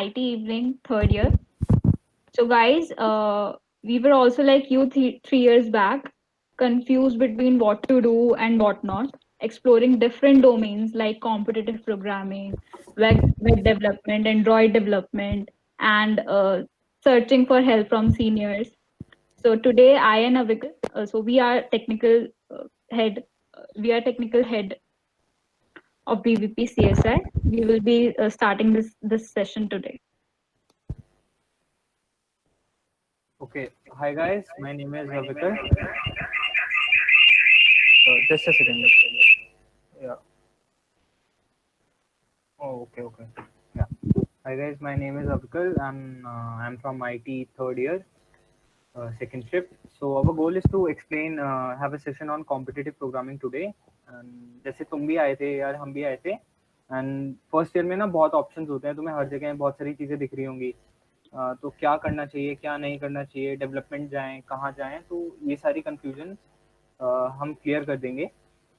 IT Evening, third year. So, guys, we were also like you 3 years back, confused between what to do and what not, exploring different domains like competitive programming, web development, Android development, and searching for help from seniors. So today, I and Avik, so head, we are technical head of BVP CSI. We will be starting this session today. Okay. Hi guys, my name is Ravikar. Just a second. Yeah. Oh, okay. Yeah. Hi guys, my name is Ravikar. I'm from IT third year, second shift. So our goal is to explain, have a session on competitive programming today. And जैसे तुम भी आए थे यार, हम भी आए थे. एंड फर्स्ट ईयर में ना बहुत ऑप्शंस होते हैं, तुम्हें हर जगह बहुत सारी चीज़ें दिख रही होंगी. तो क्या करना चाहिए, क्या नहीं करना चाहिए, डेवलपमेंट जाएं, कहाँ जाएं, तो ये सारी कंफ्यूजन हम क्लियर कर देंगे.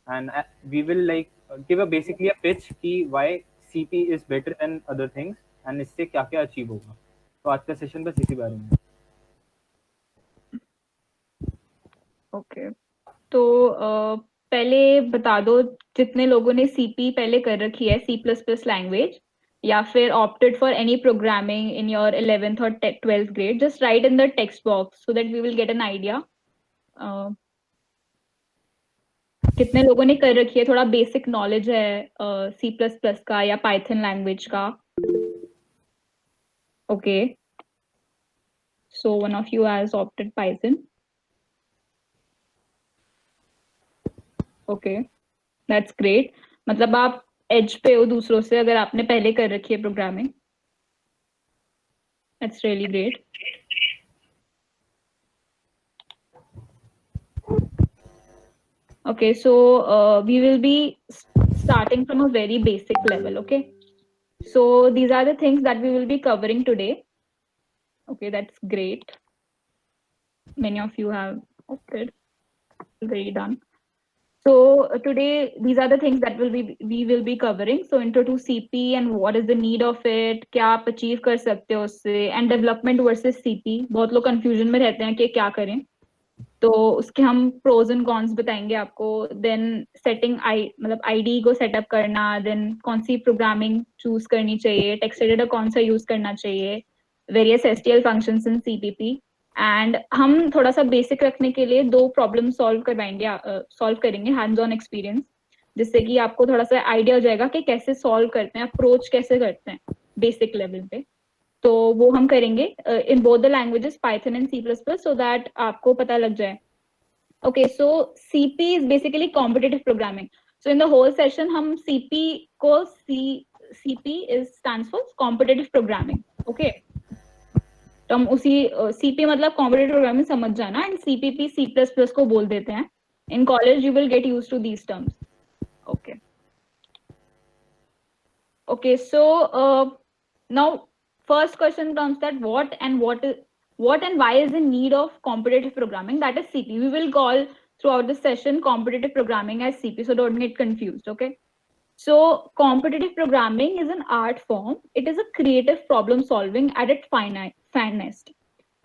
And we will like give a basically a pitch कि why CP is better than other things and इससे क्या क्या अचीव होगा. तो आज का सेशन बस इसी बारे में. ओके, तो पहले बता दो जितने लोगों ने सीपी पहले कर रखी है, C++ लैंग्वेज, या फिर opted for any programming in your 11th और 12th grade, just write in the text box so that we will get an idea. कितने लोगों ने कर रखी है, थोड़ा बेसिक नॉलेज है C++ का या पाइथन लैंग्वेज का. Okay, so one of you has opted Python. Okay, that's great. मतलब आप एज पे हो दूसरों से अगर आपने पहले कर रखी है programming. That's really great. Okay, so we will be starting from a very basic level. Okay, so these are the things that we will be covering today. Okay, that's great. Many of you have opted. Very done. So today, these are the things that we will be covering. So intro to CP and what is the need of it, क्या आप achieve कर सकते हो उससे, and development versus CP. बहुत लोग confusion में रहते हैं कि क्या करें. तो उसके हम प्रोज एंड कॉन्स बताएंगे आपको. देन सेटिंग मतलब आईडी को सेटअप करना, देन कौन सी प्रोग्रामिंग चूज करनी चाहिए, टेक्स्ट एडिटर कौन सा यूज करना चाहिए, various STL functions in CPP. And हम थोड़ा सा बेसिक रखने के लिए 2 प्रॉब्लम सॉल्व करेंगे हैंड्स ऑन एक्सपीरियंस, जिससे कि आपको थोड़ा सा आइडिया हो जाएगा कि कैसे सॉल्व करते हैं, अप्रोच कैसे करते हैं बेसिक लेवल पे. तो वो हम करेंगे in both the languages Python and C++ so that आपको पता लग जाए. Okay, so CP is basically competitive programming. So in the whole session हम सीपी को CP is stands for competitive programming. Okay, तो हम उसी सीपी मतलब कॉम्पिटिटिव प्रोग्रामिंग समझ जाना, एंड सीपीपी C++ को बोल देते हैं. In college you will get use to these terms. Okay okay, so now first question comes that what and why is the need of competitive programming, that is CP. We will call throughout the session competitive programming as CP, so don't get confused. Okay, so competitive programming is an art form. It is a creative problem solving at its finest,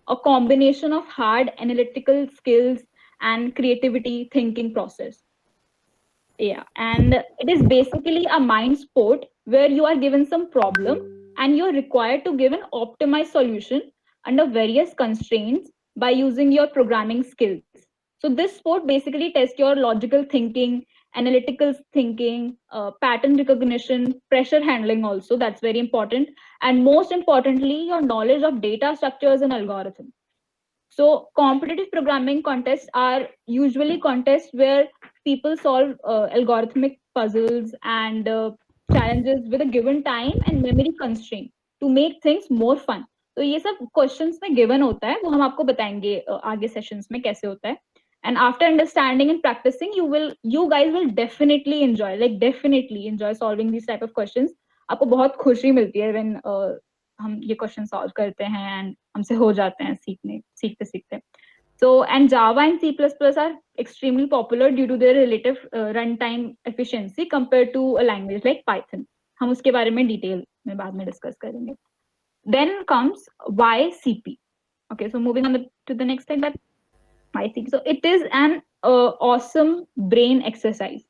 a combination of hard analytical skills and creativity thinking process. Yeah, and it is basically a mind sport where you are given some problem and you're required to give an optimized solution under various constraints by using your programming skills. So this sport basically tests your logical thinking, analytical thinking, pattern recognition, pressure handling also, that's very important, and most importantly, your knowledge of data structures and algorithms. So competitive programming contests are usually contests where people solve algorithmic puzzles and challenges with a given time and memory constraint to make things more fun. तो ये सब questions में given होता है, वो हम आपको बताएंगे आगे सेशंस में कैसे होता है. And after understanding and practicing, you guys will definitely enjoy solving these type of questions. आपको बहुत खुशी मिलती है when हम ये क्वेश्चन सॉल्व करते हैं एंड हमसे हो जाते हैं सीखते सीखते. So and Java and C++ are extremely popular due to their relative runtime efficiency compared to a language like Python. हम उसके बारे में डिटेल में बाद में डिस्कस करेंगे. then comes why CP. Okay, so moving on to the next slide, that why CP. So it is an awesome brain exercise.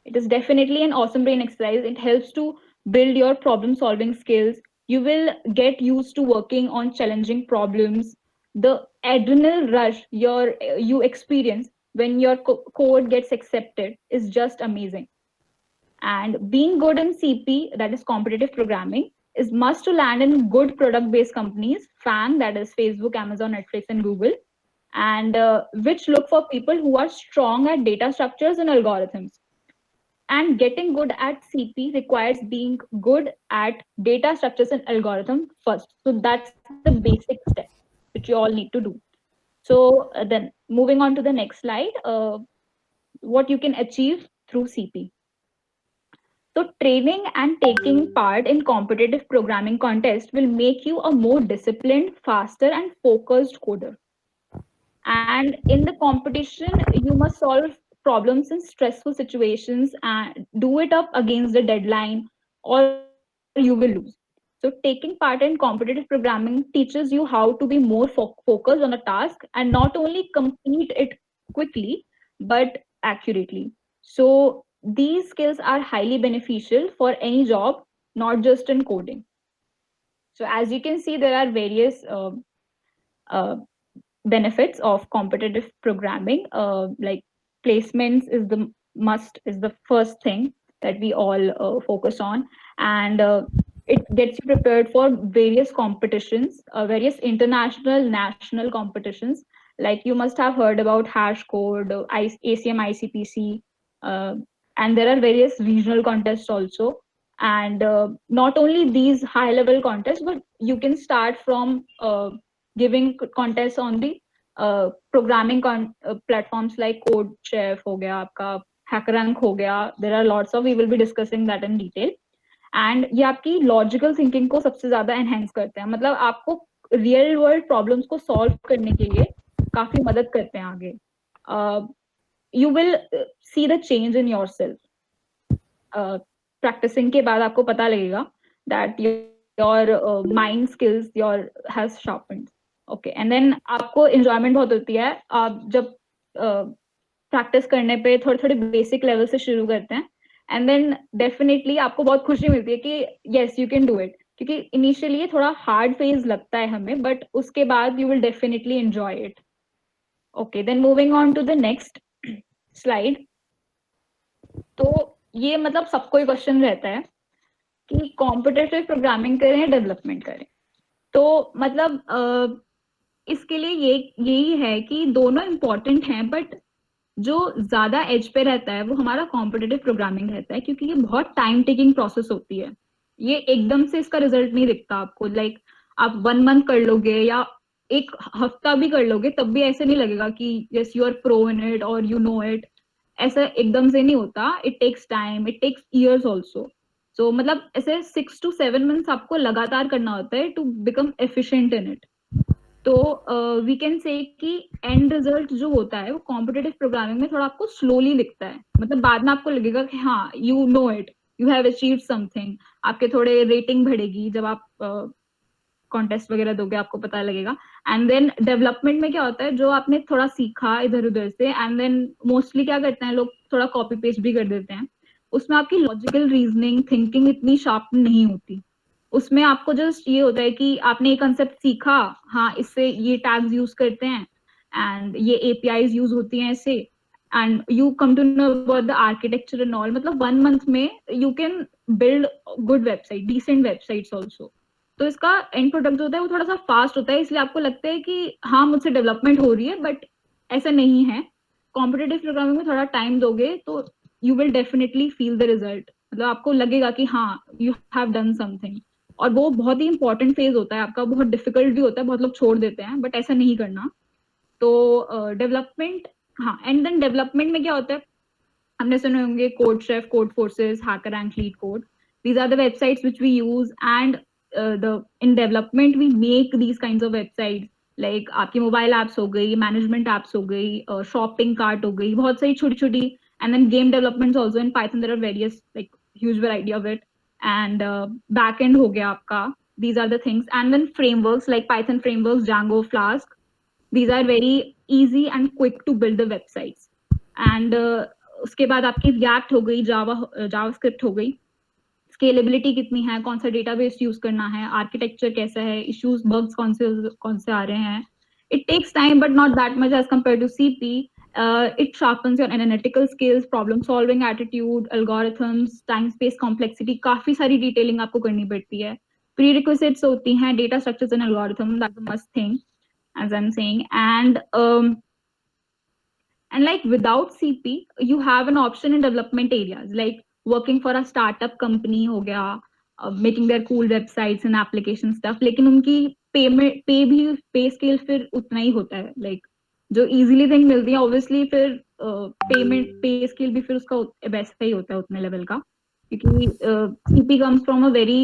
It is definitely an awesome brain exercise. It helps to build your problem solving skills. You will get used to working on challenging problems. The adrenal rush you experience when your code gets accepted is just amazing. And being good in CP, that is competitive programming, is must to land in good product based companies, FANG, that is Facebook, Amazon, Netflix, and Google, and which look for people who are strong at data structures and algorithms. And getting good at CP requires being good at data structures and algorithm first. So that's the basic step which you all need to do. So then moving on to the next slide, what you can achieve through CP. So training and taking part in competitive programming contests will make you a more disciplined, faster, and focused coder. And in the competition, you must solve problems in stressful situations and do it up against the deadline, or you will lose. So taking part in competitive programming teaches you how to be more focused on a task and not only complete it quickly but accurately. So these skills are highly beneficial for any job, not just in coding. So as you can see, there are various uh, benefits of competitive programming. Like placements is the must, is the first thing that we all focus on, and it gets you prepared for various competitions, various international, national competitions. Like you must have heard about Hash Code, ACM, ICPC, uh, and there are various regional contests also. And not only these high level contests, but you can start from giving contests on the programming platforms like CodeChef हो गया, आपका HackerRank हो गया. There are lots of, we will be discussing that in detail. And ये आपकी logical thinking को सबसे ज्यादा एनहेंस करते हैं. मतलब आपको रियल वर्ल्ड प्रॉब्लम्स को सॉल्व करने के लिए काफी मदद करते हैं आगे. You will see the change in yourself. Practicing के बाद आपको पता लगेगा that your mind skills your has sharpened. Okay, and then आपको एंजॉयमेंट बहुत होती है. आप जब प्रैक्टिस करने पे थोड़े थोड़े बेसिक लेवल से शुरू करते हैं, एंड देन डेफिनेटली आपको बहुत खुशी मिलती है कि yes you can do it. क्योंकि इनिशियली थोड़ा हार्ड फेज लगता है हमें, बट उसके बाद you will definitely enjoy it. Okay, then moving on to the next slide. तो ये मतलब सबको ही क्वेश्चन रहता है कि कॉम्पिटिटिव प्रोग्रामिंग करें या डेवलपमेंट करें. तो मतलब इसके लिए यही है कि दोनों इम्पोर्टेंट हैं, बट जो ज्यादा एज पे रहता है वो हमारा कॉम्पिटिटिव प्रोग्रामिंग रहता है, क्योंकि ये बहुत टाइम टेकिंग प्रोसेस होती है. ये एकदम से इसका रिजल्ट नहीं दिखता आपको. लाइक आप 1 मंथ कर लोगे या 1 हफ्ता भी कर लोगे, तब भी ऐसे नहीं लगेगा कि yes you are pro in it और यू नो इट. ऐसा एकदम से नहीं होता. It takes time, it takes years also. So मतलब ऐसे 6 to 7 months आपको लगातार करना होता है to become efficient in it. तो वी कैन से कि एंड रिजल्ट जो होता है वो कॉम्पिटिटिव प्रोग्रामिंग में थोड़ा आपको स्लोली दिखता है. मतलब बाद में आपको लगेगा कि हाँ you know it, you have achieved something. आपके थोड़े रेटिंग बढ़ेगी जब आप कॉन्टेस्ट वगैरह दोगे, आपको पता लगेगा. एंड देन डेवलपमेंट में क्या होता है, जो आपने थोड़ा सीखा इधर उधर से, एंड देन मोस्टली क्या करते हैं लोग, थोड़ा कॉपी पेस्ट भी कर देते हैं. उसमें आपकी लॉजिकल रीजनिंग थिंकिंग इतनी शार्प नहीं होती. उसमें आपको जस्ट ये होता है कि आपने एक कंसेप्ट सीखा, हाँ इससे ये टैग्स यूज करते हैं एंड ये एपीआईज यूज होती हैं इससे, and you come to know about the architecture and all. मतलब 1 month में you can build good website, decent websites also. तो इसका एंड प्रोडक्ट होता है वो थोड़ा सा फास्ट होता है, इसलिए आपको लगता है कि हाँ मुझसे डेवलपमेंट हो रही है, बट ऐसा नहीं है. कॉम्पिटिटिव प्रोग्रामिंग में थोड़ा टाइम दोगे तो you will definitely feel the result. मतलब आपको लगेगा कि हाँ यू हैव डन समथिंग. और वो बहुत ही इंपॉर्टेंट फेज होता है आपका, बहुत डिफिकल्ट भी होता है, बहुत लोग छोड़ देते हैं, बट ऐसा नहीं करना. तो डेवलपमेंट, हाँ. एंड देन डेवलपमेंट में क्या होता है, हमने सुने होंगे CodeChef, Codeforces, HackerRank, LeetCode. These are the websites which we use, and in development we make these kinds of websites. Like आपकी मोबाइल एप्स हो गई, मैनेजमेंट एप्स हो गई, शॉपिंग कार्ट हो गई, बहुत सारी छोटी छोटी. And then game development also in Python, there are various like huge variety of it. And back end हो गया आपका, these are the things. And then frameworks like Python frameworks, Django, Flask, these are very easy and quick to build the websites. And उसके बाद आपकी React हो गई, JavaScript हो गई, स्केलेबिलिटी कितनी है, कौन सा डेटाबेस यूज करना है, आर्किटेक्चर कैसा है, इश्यूज बग्स कौन से आ रहे हैं. It takes time but not that much as compared to CP. It sharpens your analytical skills, problem solving attitude, algorithms, time space complexity. काफी सारी डिटेलिंग आपको करनी पड़ती है. Prerequisites होती हैं, data structures and algorithm, that's a must thing as I'm saying. And like without CP you have an option in development areas like working for a startup company हो गया, making their cool websites and application stuff. लेकिन उनकी पे scale फिर उतना ही होता है, like जो easily thing मिलती है obviously फिर पेमेंट पे स्केल भी फिर उसका वैसा ही होता है उतने लेवल का, क्योंकि CP comes from a very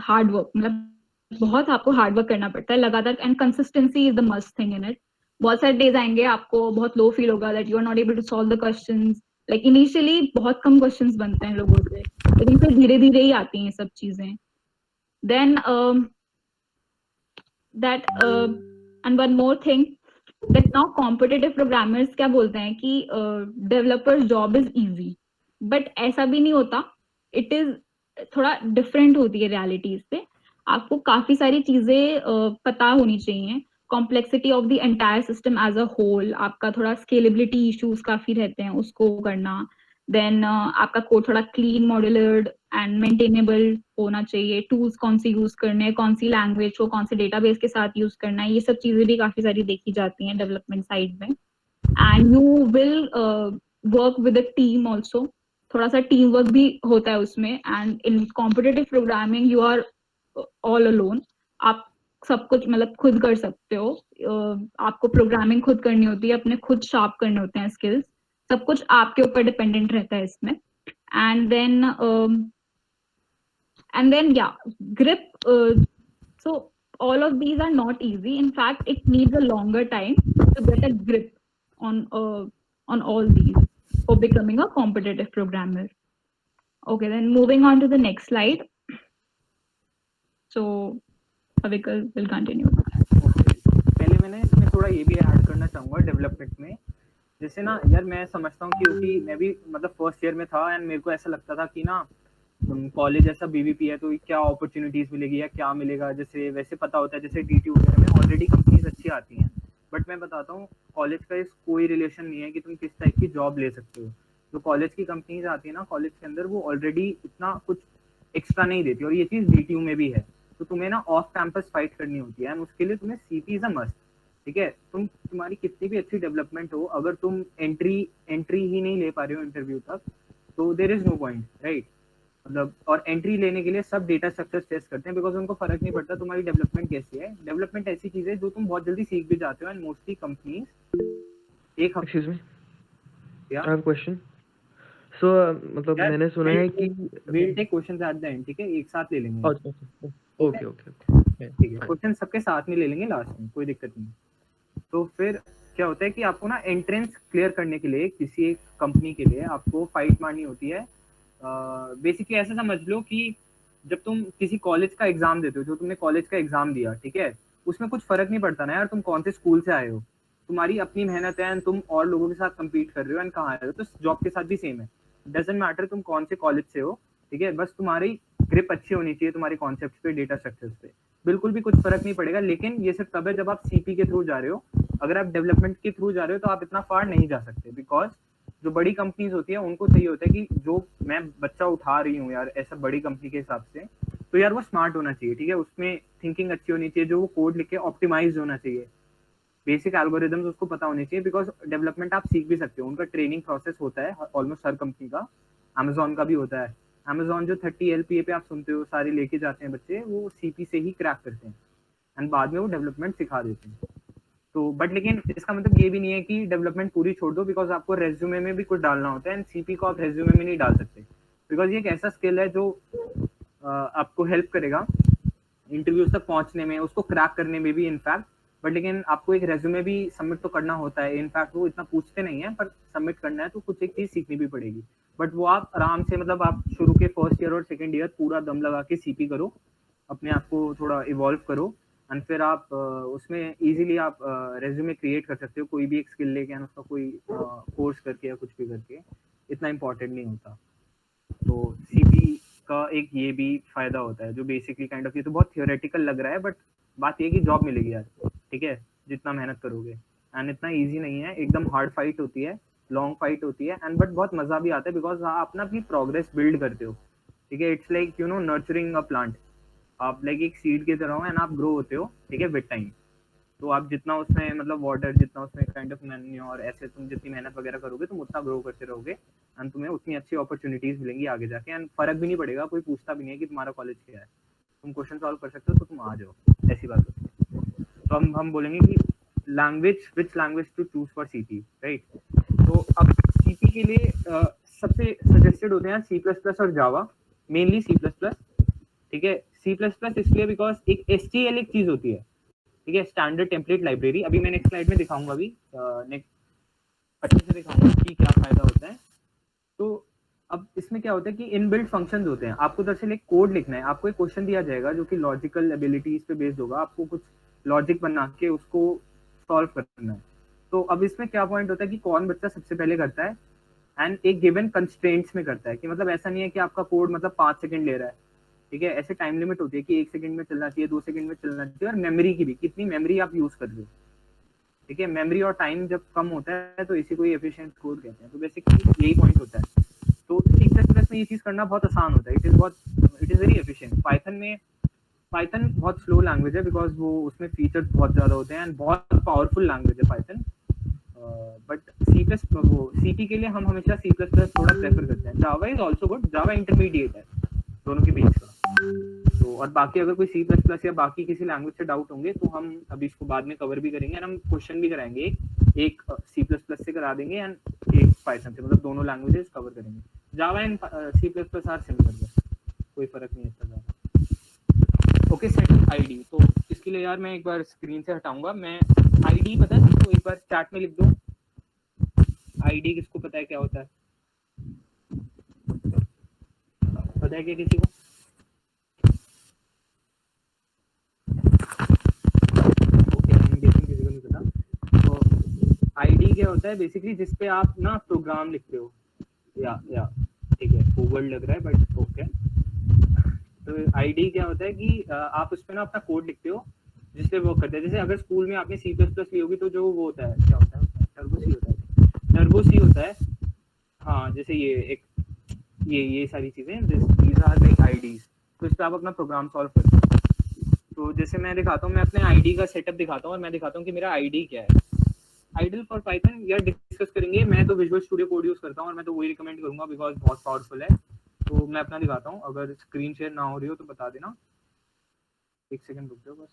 hard work, मतलब बहुत आपको हार्ड वर्क करना पड़ता है लगातार, and consistency is the must thing in it. बहुत सारे डेज आएंगे आपको बहुत लो फील होगा that you are not able to solve the questions. Like initially बहुत कम क्वेश्चंस बनते हैं लोगों से, लेकिन फिर धीरे धीरे ही आती हैं सब चीजें. Then that and one more thing that now competitive programmers क्या बोलते हैं कि developers job is easy, but ऐसा भी नहीं होता. इट इज थोड़ा डिफरेंट होती है रियलिटीज से. आपको काफी सारी चीजें पता होनी चाहिए, complexity of the entire system as a whole. आपका थोड़ा स्केलेबिलिटी इश्यूज काफी रहते हैं, उसको करना. देन आपका कोड थोड़ा क्लीन, मॉड्यूलर एंड मेंटेनेबल होना चाहिए. टूल्स कौन से यूज करने हैं, कौन सी लैंग्वेज को कौन से डेटाबेस के साथ यूज करना है, ये सब चीजें भी काफी सारी देखी जाती हैं डेवलपमेंट साइड में. And you will work with a team also, थोड़ा सा टीम वर्क भी होता है उसमें. And in competitive programming you are all alone. आप सब कुछ मतलब खुद कर सकते हो. आपको प्रोग्रामिंग खुद करनी होती है, अपने खुद शार्प करने होते हैं स्किल्स, सब कुछ आपके ऊपर डिपेंडेंट रहता है इसमें. And then yeah, grip. So all of these are not easy. In fact, it needs a longer time to get a grip on all these for becoming a competitive programmer. Okay, then moving on to the next slide. So Avikal will continue. पहले मैंने इसमें थोड़ा ये भी add करना चाहूँगा development में. जैसे ना यार मैं समझता हूँ क्योंकि मैं भी मतलब फर्स्ट ईयर में था एंड मेरे को ऐसा लगता था कि ना कॉलेज ऐसा बीवीपी है तो क्या अपॉर्चुनिटीज मिलेगी या क्या मिलेगा. जैसे वैसे पता होता है जैसे DT वगैरह में ऑलरेडी कंपनीज अच्छी आती हैं, बट मैं बताता हूँ कॉलेज का इस कोई रिलेशन नहीं है कि तुम किस टाइप की जॉब ले सकते हो. जो कॉलेज की कंपनीज आती है ना कॉलेज के अंदर, वो ऑलरेडी इतना कुछ एक्स्ट्रा नहीं देती, और ये चीज़ DTU में भी है. तो तुम्हें ना ऑफ कैंपस फाइट करनी होती है एंड उसके लिए तुम्हें CP इज अ मस्ट. ठीक है, तुम्हारी कितनी भी अच्छी डेवलपमेंट हो, अगर तुम एंट्री ही नहीं ले पा रहे हो इंटरव्यू तक, तो there is no point, right. मतलब और एंट्री लेने के लिए सब डेटा स्ट्रक्चर्स टेस्ट करते हैं बिकॉज उनको फर्क नहीं पड़ता तुम्हारी डेवलपमेंट कैसी है. डेवलपमेंट ऐसी चीज है जो तुम बहुत जल्दी सीख भी जाते हो एंड मोस्टली कंपनीज एक एक्सक्यूज मी, या आई हैव क्वेश्चन. सो मतलब मैंने सुना है कि will take questions at the end. ठीक है, एक साथ ले लेंगे. ओके ओके ठीक है, क्वेश्चन सबके साथ में ले लेंगे लास्ट में, कोई दिक्कत नहीं. तो फिर क्या होता है कि आपको ना एंट्रेंस क्लियर करने के लिए किसी एक कंपनी के लिए आपको फाइट मारनी होती है. बेसिकली ऐसा समझ लो कि जब तुम किसी कॉलेज का एग्जाम देते हो, जो तुमने कॉलेज का एग्जाम दिया, ठीक है, उसमें कुछ फर्क नहीं पड़ता ना यार तुम कौन से स्कूल से आए हो. तुम्हारी अपनी मेहनत है एंड तुम और लोगों के साथ कम्पीट कर रहे हो एंड कहाँ आए हो. तो जॉब के साथ भी सेम है, डजंट मैटर तुम कौन से कॉलेज से हो. ठीक है, बस तुम्हारी ग्रिप अच्छी होनी चाहिए तुम्हारी कॉन्सेप्ट पे, डेटा स्ट्रक्चर्स पे, बिल्कुल भी कुछ फर्क नहीं पड़ेगा. लेकिन ये सिर्फ तब है जब आप CP के थ्रू जा रहे हो. अगर आप डेवलपमेंट के थ्रू जा रहे हो तो आप इतना फार नहीं जा सकते, बिकॉज जो बड़ी कंपनीज होती है उनको चाहिए होता है कि जो मैं बच्चा उठा रही हूँ यार ऐसा बड़ी कंपनी के हिसाब से, तो यार वो स्मार्ट होना चाहिए. ठीक है, उसमें थिंकिंग अच्छी होनी चाहिए, जो वो कोड लिख के ऑप्टिमाइज होना चाहिए, बेसिक एल्गोरिदम्स उसको पता होनी चाहिए. बिकॉज डेवलपमेंट आप सीख भी सकते हो, उनका ट्रेनिंग प्रोसेस होता है ऑलमोस्ट हर कंपनी का. अमेजोन का भी होता है. अमेजोन जो 30 LPA पे आप सुनते हो सारे लेके जाते हैं बच्चे, वो CP से ही क्रैक करते हैं एंड बाद में वो डेवलपमेंट सिखा देते हैं. तो बट लेकिन इसका मतलब ये भी नहीं है कि डेवलपमेंट पूरी छोड़ दो, बिकॉज आपको रेज्यूमे में भी कुछ डालना होता है एंड CP को आप रेज्यूमे में नहीं डाल सकते, बिकॉज ये एक ऐसा स्किल है जो आपको हेल्प करेगा इंटरव्यूज तक पहुंचने में, उसको क्रैक करने में भी इनफैक्ट. बट लेकिन आपको एक रेज्यूमे भी सबमिट तो करना होता है. इनफैक्ट वो इतना पूछते नहीं है, पर सबमिट करना है तो कुछ एक चीज सीखनी भी पड़ेगी. बट वो आप आराम से, मतलब आप शुरू के फर्स्ट ईयर और सेकंड ईयर पूरा दम लगा के CP करो अपने आप को थोड़ा इवॉल्व करो एंड फिर आप उसमें इजीली आप रेज्यूमे क्रिएट कर सकते हो, कोई भी एक स्किल लेके एंड उसका कोई कोर्स करके या कुछ भी करके, इतना इंपॉर्टेंट नहीं होता। तो सीपी का एक ये भी फायदा होता है जो बेसिकली काइंड ऑफ, ये तो बहुत थियोरेटिकल लग रहा है बट बात ये है कि जॉब मिलेगी यार, ठीक है, जितना मेहनत करोगे। एंड इतना इजी नहीं है, एकदम हार्ड फाइट होती है, लॉन्ग फाइट होती है एंड बट बहुत मजा भी आता है बिकॉज आप अपना अपनी प्रोग्रेस बिल्ड करते हो, ठीक है। It's like you know nurturing a plant, आप लाइक एक सीड की तरह हो एंड आप ग्रो होते हो, ठीक है, विद टाइम। तो आप जितना उसमें मतलब वाटर, जितना उसमें काइंड ऑफ मैन्योर, ऐसे तुम जितनी मेहनत वगैरह करोगे तुम उतना ग्रो करते रहोगे एंड तुम्हें उतनी अच्छी अपॉर्चुनिटीज मिलेंगी आगे जाके एंड फर्क भी नहीं पड़ेगा, कोई पूछता भी नहीं है कि तुम्हारा कॉलेज क्या है, तुम क्वेश्चन सॉल्व कर सकते हो तो तुम आ जाओ, ऐसी बात होती है। तो हम बोलेंगे कि language, which language to choose for CP, right. तो अब सीपी के लिए सबसे सजेस्टेड होते हैं सी प्लस प्लस और जावा, मेनली सी प्लस प्लस, ठीक है। सी प्लस प्लस इसलिए बिकॉज एक एसटीएल एक चीज होती है, ठीक है, स्टैंडर्ड टेम्पलेट लाइब्रेरी। अभी मैं नेक्स्ट स्लाइड में दिखाऊंगा, अभी नेक्स्ट अच्छे से दिखाऊंगा कि क्या फायदा होता है। तो अब इसमें क्या होता है कि इनबिल्ट फंक्शंस होते हैं, आपको दरअसल एक कोड लिखना है, आपको एक क्वेश्चन दिया जाएगा जो कि लॉजिकल एबिलिटीज पे बेस्ड होगा, आपको कुछ लॉजिक बना के उसको सॉल्व करना है। तो अब इसमें क्या पॉइंट होता है कि कौन बच्चा सबसे पहले करता है एंड एक गिवन कंस्ट्रेंट्स में करता है, कि मतलब ऐसा नहीं है कि आपका कोड मतलब 5 सेकंड ले रहा है, ठीक है। ऐसे टाइम लिमिट होती है कि 1 सेकंड में चलना चाहिए, 2 सेकंड में चलना चाहिए, और मेमोरी की भी, कितनी मेमोरी आप यूज कर रहे हो, ठीक है। मेमोरी और टाइम जब कम होता है तो इसी को एफिशिएंट कोड कहते हैं। तो बेसिकली यही पॉइंट होता है। तो सी प्लस प्लस में ये चीज करना बहुत आसान होता है, it is very efficient. Python बहुत स्लो लैंग्वेज है बिकॉज वो उसमें फीचर्स बहुत ज्यादा होते हैं एंड बहुत पावरफुल लैंग्वेज है पाइथन। बट सी प्लस वो सीपी के लिए हम हमेशा सी प्लस प्लस थोड़ा प्रेफर करते हैं। Java is also good, Java intermediate है दोनों के बीच का। तो और बाकी अगर कोई सी प्लस प्लस या बाकी किसी लैंग्वेज से डाउट होंगे तो हम अभी इसको बाद में कवर भी करेंगे एंड हम क्वेश्चन भी कराएंगे, एक सी प्लस प्लस से करा देंगे एंड एक पाइथन से, मतलब दोनों लैंग्वेजेस कवर करेंगे। Java and C plus plus are similar, कोई फर्क नहीं है इतना ज़्यादा। Okay, set ID. तो इसके लिए यार मैं एक बार स्क्रीन से हटाऊंगा, मैं आईडी पता है तो एक बार चैट में लिख दो, आईडी किसको पता है क्या होता है, पता है क्या किसी को? किसी को नहीं पता। तो आईडी क्या होता है बेसिकली, जिसपे आप ना प्रोग्राम लिखते हो, या ठीक है ओवर्ड लग रहा है बट ओके। तो आईडी क्या होता है कि आप उस पे ना अपना कोड लिखते हो जिससे वर्क करता है। जैसे अगर स्कूल में आपने सी प्लस प्लस ली होगी तो जो वो होता है, क्या होता है, टर्बो सी होता है, टर्बो सी होता है। हाँ, जैसे ये एक ये सारी चीजें, दीज आर लाइक आईडीज। तो इस पे आप अपना प्रोग्राम सॉल्व करते हो। तो जैसे मैं दिखाता हूँ, मैं अपने आईडी का सेटअप दिखाता हूँ और मैं दिखाता हूँ कि मेरा आईडी क्या है। आइडल फॉर पाइथन या डिस्कस करेंगे। मैं तो विजुअल स्टूडियो कोड यूज करता हूँ और मैं तो वही रिकमेंड करूंगा बिकॉज बहुत पावरफुल है। तो मैं अपना दिखाता हूँ, अगर स्क्रीन शेयर ना हो रही हो तो बता देना, एक सेकंड रुक जाओ बस।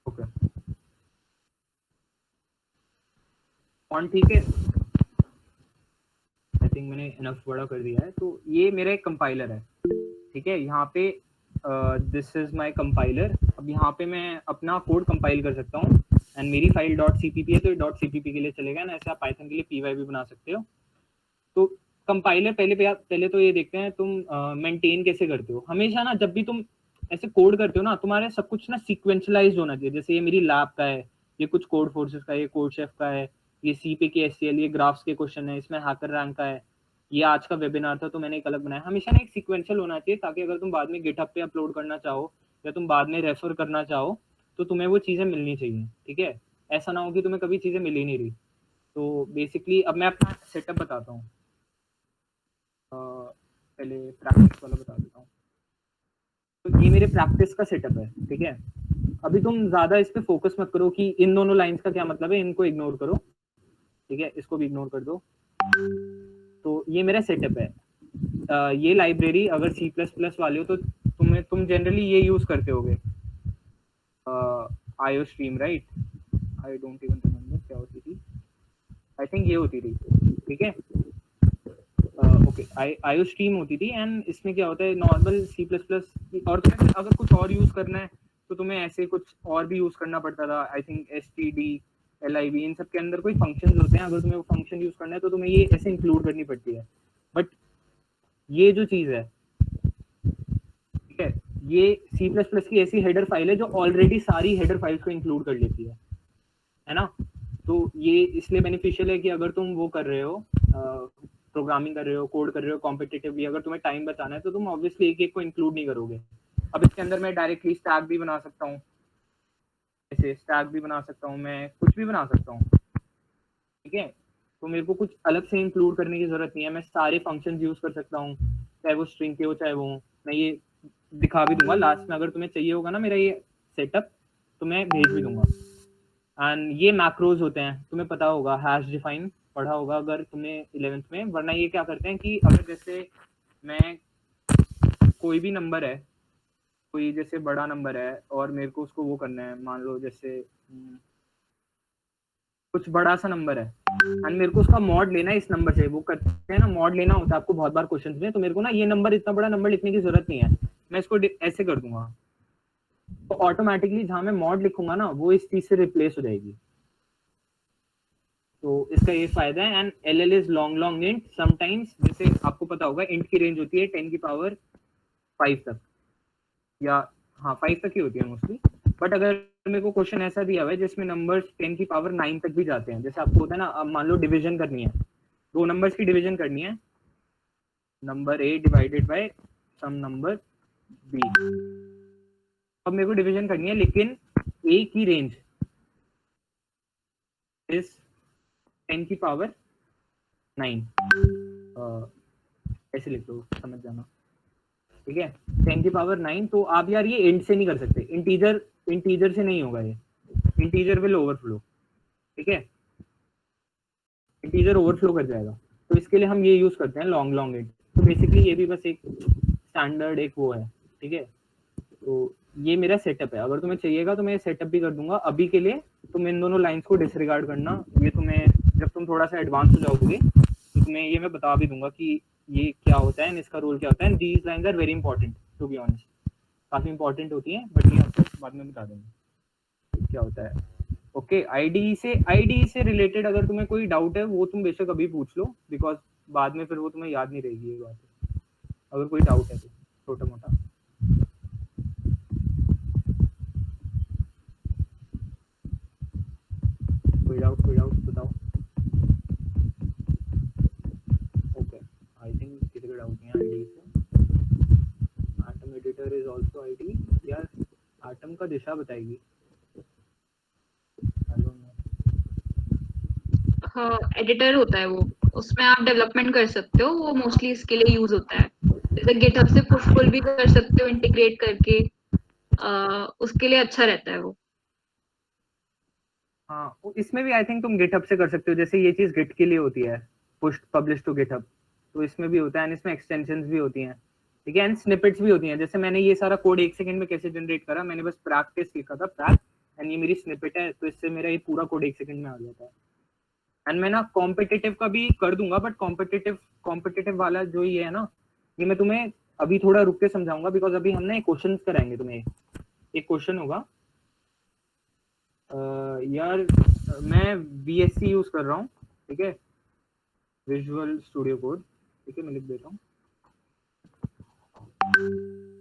ओके, फॉन्ट ठीक है, आई थिंक मैंने इनफ बड़ा कर दिया है। तो ये मेरा एक कंपाइलर है, ठीक है। यहाँ पे दिस इज माय कंपाइलर। अब यहाँ पे मैं अपना कोड कंपाइल कर सकता हूँ एंड मेरी फाइल डॉट सीपीपी है तो डॉट सीपीपी के लिए चलेगा ना, ऐसे आप पाइथन के लिए पीवाई भी बना सकते हो। तो कंपाइलर पहले तो ये देखते हैं तुम मेंटेन कैसे करते हो। हमेशा ना जब भी तुम ऐसे कोड करते हो ना, तुम्हारे सब कुछ ना सीक्वेंशलाइज होना चाहिए। जैसे ये मेरी लैब का है, ये कुछ कोड फोर्सेस का है, ये कोड शेफ का है, ये सीपी के एससीएल, ये ग्राफ्स के क्वेश्चन है, इसमें हैकर रैंक का है, ये आज का वेबिनार था तो मैंने एक अलग बनाया। हमेशा ना एक सीक्वेंशियल होना चाहिए ताकि अगर तुम बाद में गिटहब पे अपलोड करना चाहो या तुम बाद में रेफर करना चाहो तो तुम्हें वो चीज़ें मिलनी चाहिए, ठीक है। ऐसा ना हो कि तुम्हें कभी चीज़ें मिल ही नहीं रही। तो बेसिकली अब मैं अपना सेटअप बताता हूँ, पहले प्रैक्टिस वाला बता देता हूँ। तो ये मेरे प्रैक्टिस का सेटअप है, ठीक है। अभी तुम ज्यादा इस पे फोकस मत करो कि इन दोनों लाइंस का क्या मतलब है, इनको इग्नोर करो, ठीक है, इसको भी इग्नोर कर दो। तो ये मेरा सेटअप है। ये लाइब्रेरी अगर सी प्लस प्लस वाले हो तो तुम जनरली ये यूज करते होगे, IO stream, right. I don't even remember क्या होती थी, आई थिंक ये होती थी, ठीक है। ओके आईओ स्ट्रीम होती थी, एंड इसमें क्या होता है नॉर्मल सी प्लस प्लस, और तुम्हें अगर कुछ और यूज करना है तो तुम्हें ऐसे कुछ और भी यूज करना पड़ता था। आई थिंक std liv इन सब के अंदर कोई फंक्शंस होते हैं, अगर तुम्हें वो फंक्शन यूज करना है तो तुम्हें ये ऐसे इंक्लूड करनी पड़ती है। बट ये जो चीज है, ठीक है, ये सी प्लस प्लस की ऐसी हेडर फाइल है जो ऑलरेडी सारी हेडर फाइल्स को इंक्लूड कर लेती है ना। तो ये इसलिए बेनिफिशियल है कि अगर तुम वो कर रहे हो, प्रोग्रामिंग कर रहे हो, कोड कर रहे हो कॉम्पिटिटिवली, अगर तुम्हें टाइम बचाना है तो तुम ऑब्वियसली एक एक को इंक्लूड नहीं करोगे। अब इसके अंदर मैं डायरेक्टली स्टैक भी बना सकता हूँ, ऐसे स्टैक भी बना सकता हूँ, मैं कुछ भी बना सकता हूँ, ठीक है। तो मेरे को कुछ अलग से इंक्लूड करने की जरूरत नहीं है, मैं सारे फंक्शंस यूज कर सकता हूँ, चाहे वो स्ट्रिंग के हो चाहे वो। मैं ये दिखा भी दूंगा लास्ट में, अगर तुम्हें चाहिए होगा ना मेरा ये सेटअप तो मैं भेज भी दूंगा। एंड ये मैक्रोज होते हैं, तुम्हें पता होगा, हैश डिफाइन पढ़ा होगा अगर तुमने 11th में। वरना ये क्या करते हैं कि अगर जैसे मैं कोई भी नंबर है, कोई जैसे बड़ा नंबर है और मेरे को उसको वो करना है, मान लो जैसे कुछ बड़ा सा नंबर है एंड मेरे को उसका मॉड लेना है इस नंबर से, वो करते हैं ना मॉड लेना होता है आपको बहुत बार क्वेश्चंस में, तो मेरे को ना ये नंबर इतना बड़ा नंबर लिखने की जरूरत नहीं है, मैं इसको ऐसे कर दूंगा, तो ऑटोमेटिकली जहां मैं मॉड लिखूंगा ना वो इस चीज से रिप्लेस हो जाएगी। तो इसका ये फायदा है। And LL is long long int sometimes, जैसे आपको पता होगा इंट की रेंज होती है 10 की पावर 5 तक, या हाँ 5 तक ही होती है मोस्टली। बट अगर मेरे को क्वेश्चन ऐसा दिया हुआ है जिसमें नंबर्स 10 की पावर 9 तक भी जाते हैं, जैसे आपको होता है ना, अब मान लो डिवीजन करनी है, दो नंबर्स की डिवीजन करनी है, number A divided by some number B, अब मेरे को डिवीजन करनी है, लेकिन A की रेंज इज 10 की पावर 9, ऐसे लिख लो समझ जाना, ठीक है, 10 की पावर 9। तो आप यार ये इंट से नहीं कर सकते, इंटीजर से नहीं होगा, ये इंटीजर विल ओवरफ्लो, ठीक है, इंटीजर ओवरफ्लो कर जाएगा। तो इसके लिए हम ये यूज करते हैं लॉन्ग लॉन्ग इंट। तो बेसिकली ये भी बस एक स्टैंडर्ड एक वो है, ठीक है। तो ये मेरा सेटअप है, अगर तुम्हें चाहिएगा तो मैं सेटअप भी कर दूंगा। अभी के लिए तुम इन दोनों लाइंस को डिसरिगार्ड करना, ये तुम्हें जब तुम थोड़ा सा एडवांस हो जाओगे तो तुम्हें ये मैं बता भी दूंगा कि ये क्या होता है, इसका रोल क्या होता है। These lines are very important to be honest, काफी इंपॉर्टेंट होती है, बट ये आपको बाद में बता देंगे क्या होता है। ओके, आईडी से रिलेटेड अगर तुम्हें कोई डाउट है वो तुम बेशक अभी पूछ लो, बिकॉज बाद में फिर वो तुम्हें याद नहीं रहेगी ये बात, अगर कोई डाउट है तो छोटा मोटा। कोई डाउट बताओ। ओके, आई थिंक किसी का डाउट नहीं है आईडी से। Atom editor is also ID, यार एटम का दिशा बताएगी, आई डोंट नो। हाँ, एडिटर होता है वो, उसमें आप डेवलपमेंट कर सकते हो, वो मोस्टली इसके लिए यूज होता है। जैसे गिटहब से पुश पुल भी कर सकते हो इंटीग्रेट करके, उसके लिए अच्छा रहता है वो। हाँ, इसमें भी आई थिंक तुम गिटहब से कर सकते हो, जैसे ये चीज गिट के लिए होती है, पुश पब्लिश टू गिटहब, तो इसमें भी होता है, एंड इसमें एक्सटेंशंस भी होती हैं, ठीक है, एंड स्निपेट्स भी होती हैं। जैसे मैंने ये सारा कोड 1 सेकंड में कैसे जनरेट करा, मैंने बस प्रैक्टिस लिखा था, प्रैक, एंड ये मेरी स्निपेट है, तो इससे मेरा ये पूरा कोड 1 सेकंड में आ जाता है। एंड मैं ना कॉम्पिटिटिव का भी कर दूंगा, बट कॉम्पिटिटिव वाला जो ये है ना, ये मैं तुम्हें अभी थोड़ा रुक के समझाऊंगा, बिकॉज अभी हम ना क्वेश्चन कराएंगे तुम्हें। एक क्वेश्चन होगा, यार मैं VSC यूज कर रहा हूँ, ठीक है, विजुअल स्टूडियो कोड, ठीक है, मैं लिख देता हूँ,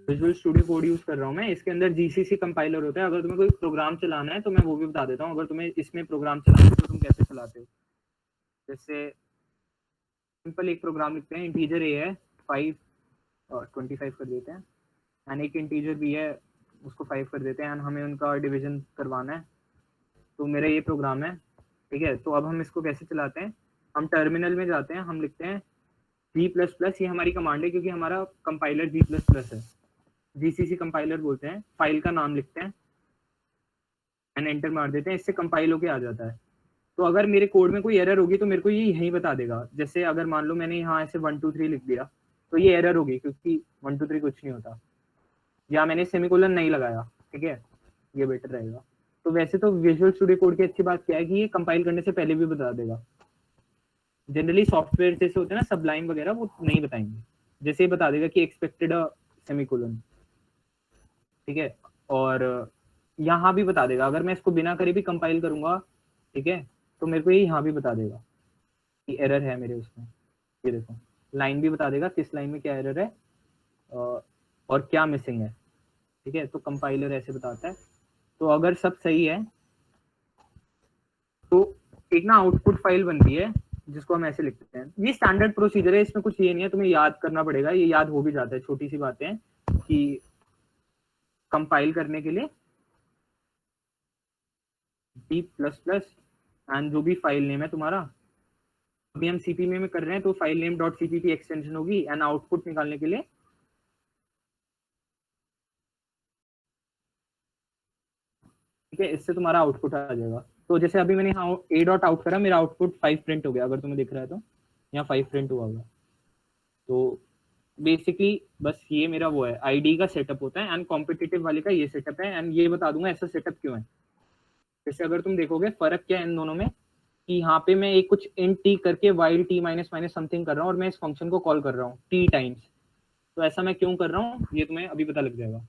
विजुअल स्टूडियो कोड यूज कर रहा हूँ मैं। इसके अंदर GCC कंपाइलर होता है, अगर तुम्हें कोई प्रोग्राम चलाना है तो मैं वो भी बता देता हूँ, अगर तुम्हें इसमें प्रोग्राम चलाना है तो तुम कैसे चलाते हो। जैसे सिंपल एक प्रोग्राम लिखते हैं, इंटीजर A है 5 और 25 कर देते हैं, एंड एक इंटीजर B है उसको 5 कर देते हैं, एंड हमें उनका डिवीजन करवाना है। तो मेरा ये प्रोग्राम है, ठीक है। तो अब हम इसको कैसे चलाते हैं, हम टर्मिनल में जाते हैं, हम लिखते हैं G++, ये हमारी कमांड है क्योंकि हमारा कंपाइलर G++ है, GCC कंपाइलर बोलते हैं। फाइल का नाम लिखते हैं एंड एंटर मार देते हैं, इससे कंपाइल होके आ जाता है। तो अगर मेरे कोड में कोई एरर होगी तो मेरे को ये यहीं बता देगा। जैसे अगर मान लो मैंने यहाँ ऐसे 1 2 3 लिख दिया तो ये एरर होगी, क्योंकि 1 2 3 कुछ नहीं होता, या मैंने सेमीकोलन नहीं लगाया, ठीक है, ये बेटर रहेगा। तो वैसे तो विजुअल स्टूडियो कोड की अच्छी बात क्या है कि ये कंपाइल करने से पहले भी बता देगा, जनरली सॉफ्टवेयर जैसे होते हैं ना सबलाइन वगैरह, वो नहीं बताएंगे। जैसे ही बता देगा कि एक्सपेक्टेड सेमीकोलन, ठीक है। और यहाँ भी बता देगा, अगर मैं इसको बिना करे भी कंपाइल करूंगा, ठीक है, तो मेरे को ये यहाँ भी बता देगा कि एरर है मेरे उसमें। ये देखो लाइन भी बता देगा किस लाइन में क्या एरर है और क्या मिसिंग है, ठीक है। तो कंपाइलर ऐसे बताता है। तो अगर सब सही है तो एक ना आउटपुट फाइल बनती है जिसको हम ऐसे लिखते हैं। ये स्टैंडर्ड प्रोसीजर है, इसमें कुछ ये नहीं है, तुम्हें याद करना पड़ेगा, ये याद हो भी जाता है, छोटी सी बातें हैं कि कंपाइल करने के लिए B++ एंड जो भी फाइल नेम है तुम्हारा, अभी हम CP में कर रहे हैं तो फाइल नेम .cpp एक्सटेंशन होगी, एंड आउटपुट निकालने के लिए ठीक है, इससे तुम्हारा आउटपुट आ जाएगा। तो जैसे अभी मैंने यहाँ a.out करा, मेरा आउटपुट 5 प्रिंट हो गया, अगर तुम्हें दिख रहा है तो यहाँ 5 प्रिंट हुआ होगा। तो बेसिकली बस ये मेरा वो है, आईडी का सेटअप होता है, एंड कॉम्पिटिटिव वाले का ये सेटअप है, एंड ये बता दूंगा ऐसा सेटअप क्यों है। जैसे अगर तुम देखोगे फर्क क्या है इन दोनों में, कि यहाँ पे मैं एक कुछ int t करके while t minus minus something कर रहा हूँ और मैं इस फंक्शन को कॉल कर रहा हूँ t टाइम्स। तो ऐसा मैं क्यों कर रहा हूँ ये तुम्हें अभी पता लग जाएगा।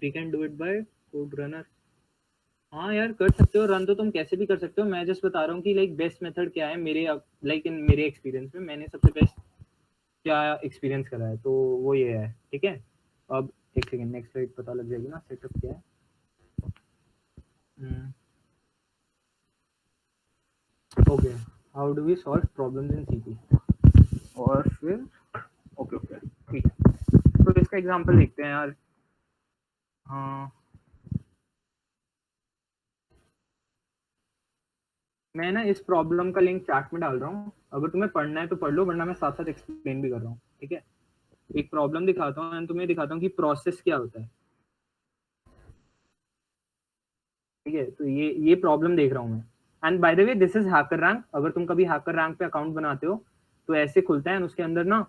We can do it by code runner. हाँ यार कर सकते हो रन, तो तुम कैसे भी कर सकते हो, मैं जस्ट बता रहा हूँ कि लाइक बेस्ट मेथड क्या है मेरे लाइक इन मेरे एक्सपीरियंस में, मैंने सबसे बेस्ट क्या एक्सपीरियंस करा है तो वो ये है, ठीक है। अब एक सेकेंड, नेक्स्ट स्लाइड पता लग जाएगी ना सेटअप क्या है। Okay, how do we solve problems in CP, और फिर ओके ठीक है। तो इसका एग्जांपल देखते हैं यार। हाँ मैं ना इस प्रॉब्लम का लिंक चैट में डाल रहा हूँ, अगर तुम्हें पढ़ना है तो पढ़ लो, वरना मैं साथ साथ एक्सप्लेन भी कर रहा हूँ, ठीक है। एक प्रॉब्लम दिखाता हूँ एंड तुम्हें दिखाता हूँ कि प्रोसेस क्या होता है, ठीक है। तो ये प्रॉब्लम देख रहा हूँ मैं, and by the way this is hacker rank. अगर तुम कभी हैकर रैंक पे अकाउंट बनाते हो तो ऐसे खुलता है, उसके अंदर ना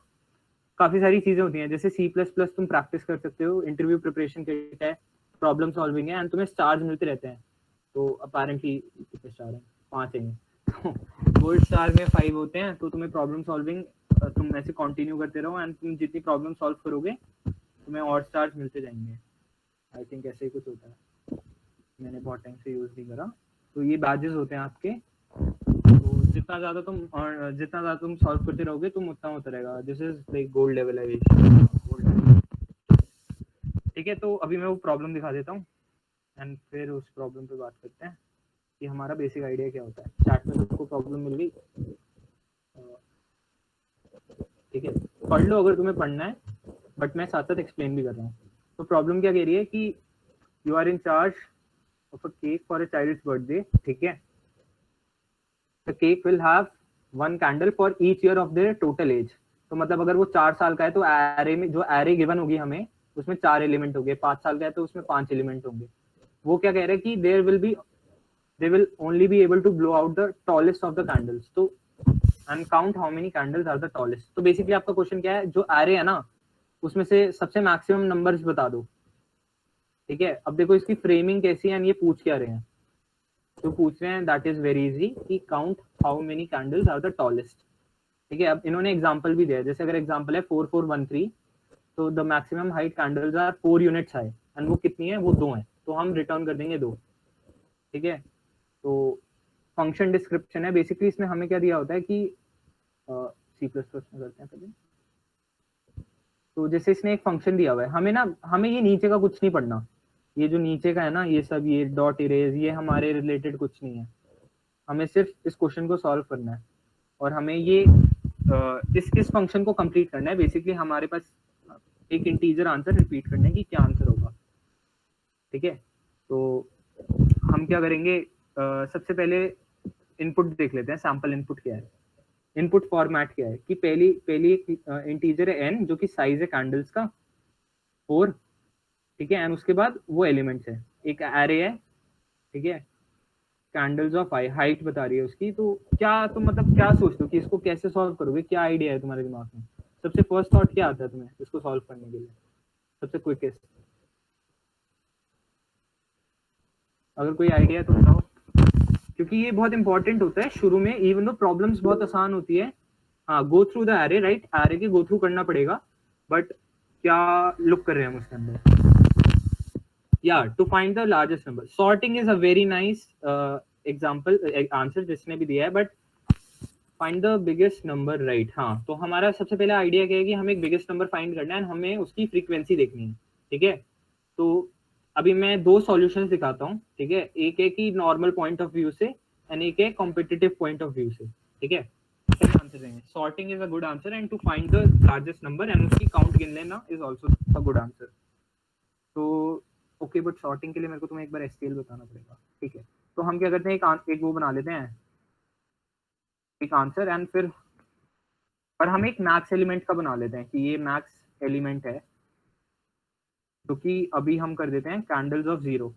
काफी सारी चीजें होती हैं, जैसे C++ तुम प्रैक्टिस कर सकते हो, इंटरव्यू प्रिपरेशन किट है, प्रॉब्लम सॉल्विंग है, एंड तुम्हें स्टार्स मिलते रहते हैं। तो अपेरेंटली कितने स्टार हैं, 5 हैं। गोल्ड स्टार में 5 होते हैं, तो तुम्हें प्रॉब्लम सॉल्विंग तुम ऐसे कंटिन्यू करते रहो, एंड तुम जितनी प्रॉब्लम सॉल्व करोगे तुम्हें और स्टार्स मिलते जाएंगे। आई थिंक ऐसे ही कुछ होता है, मैंने बहुत टाइम से यूज नहीं करा। तो ये बैजेस होते हैं आपके, तो जितना ज्यादा तुम सॉल्व करते रहोगे तुम उतना होता रहेगा। दिस इज लाइक गोल्ड लेवलाइजेशन, ठीक है। तो अभी मैं वो प्रॉब्लम दिखा देता हूँ एंड फिर उस प्रॉब्लम पे बात करते हैं कि हमारा बेसिक आइडिया क्या होता है। चैट में सबको प्रॉब्लम मिल गई, ठीक है, पढ़ लो अगर तुम्हें पढ़ना है, बट मैं साथ साथ एक्सप्लेन भी कर रहा हूँ। तो प्रॉब्लम क्या कह रही है कि you are in charge of a cake for a child's birthday, ठीक है। The cake will have 1 candle for each year of their total age. तो मतलब अगर वो 4 साल का है तो एरे में जो एरे गिवन होगी हमें उसमें 4 एलिमेंट होंगे, 5 साल का है तो उसमें 5 एलिमेंट होंगे। वो क्या कह रहे हैं कि they will only be able to blow out the tallest of the candles, तो and count how many candles are the tallest। तो बेसिकली आपका क्वेश्चन क्या है, जो एरे है ना उसमें से सबसे मैक्सिमम नंबर्स बता दो, ठीक है। अब देखो इसकी फ्रेमिंग कैसी है, ये पूछ क्या रहे हैं, तो पूछ रहे हैं दैट इज वेरी इजी कि count how many candles are the tallest, ठीक है। अब इन्होंने एग्जांपल भी दिया है, जैसे अगर एग्जांपल है 4413, तो the maximum height candles are 4 units high, and वो कितनी है, वो 2 है, तो हम रिटर्न कर देंगे 2, ठीक है। तो फंक्शन डिस्क्रिप्शन है बेसिकली, इसमें हमें क्या दिया होता है कि C++ में करते हैं पहले। तो जैसे इसने एक फंक्शन दिया हुआ है, हमें ये नीचे का कुछ नहीं पढ़ना, ये जो नीचे का है ना ये सब, ये डॉट इरेज, ये हमारे रिलेटेड कुछ नहीं है, हमें सिर्फ इस क्वेश्चन को सॉल्व करना है और हमें ये इस फंक्शन को कंप्लीट करना है। बेसिकली हमारे पास एक इंटीजर आंसर रिपीट करने की क्या आंसर होगा, ठीक है। तो हम क्या करेंगे, सबसे पहले इनपुट देख लेते हैं, सैंपल इनपुट क्या है, इनपुट फॉर्मेट क्या है कि पहली इंटीजर है n जो कि साइज है कैंडल्स का 4, ठीक है, एंड उसके बाद वो एलिमेंट्स है, एक एरे है, ठीक है, कैंडल्स ऑफ आई, हाइट बता रही है उसकी। तो क्या तुम मतलब क्या सोचते हो कि इसको कैसे सॉल्व करोगे, क्या आइडिया है तुम्हारे दिमाग में, सबसे फर्स्ट थॉट क्या आता है तुम्हें इसको सॉल्व करने के लिए, सबसे क्विकेस्ट, अगर कोई आइडिया है तो बताओ। क्योंकि ये बहुत इंपॉर्टेंट होता है शुरू में, इवन दो प्रॉब्लम्स बहुत आसान होती है। हाँ, go through the array, right, array के गो थ्रू करना पड़ेगा, बट क्या लुक कर रहे हैं हम उसके अंदर। या to find the largest number, sorting is a very nice example, answer जिसने भी दिया है, but find the biggest number, right. हाँ, तो हमारा सबसे पहला आइडिया क्या है कि हमें एक बिगेस्ट नंबर फाइंड करना है, हमें उसकी फ्रीक्वेंसी देखनी है, ठीक है। तो अभी मैं दो सॉल्यूशंस दिखाता हूँ, ठीक है। एक है कि नॉर्मल पॉइंट ऑफ व्यू से, एंड एक है कॉम्पिटिटिव पॉइंट ऑफ व्यू से, ठीक है। आंसर देंगे, sorting is a good answer and to find the largest number and उसकी काउंट गिन लेना is also a good answer. तो ओके, बट सॉर्टिंग के लिए मेरे को तुम्हें एक बार एसटीएल बताना पड़ेगा, ठीक है। तो हम क्या करते हैं, एक वो बना लेते हैं, एक आंसर, एंड फिर पर हम एक मैक्स एलिमेंट का बना लेते हैं कि ये मैक्स एलिमेंट है, क्योंकि अभी हम कर देते हैं कैंडल्स ऑफ 0।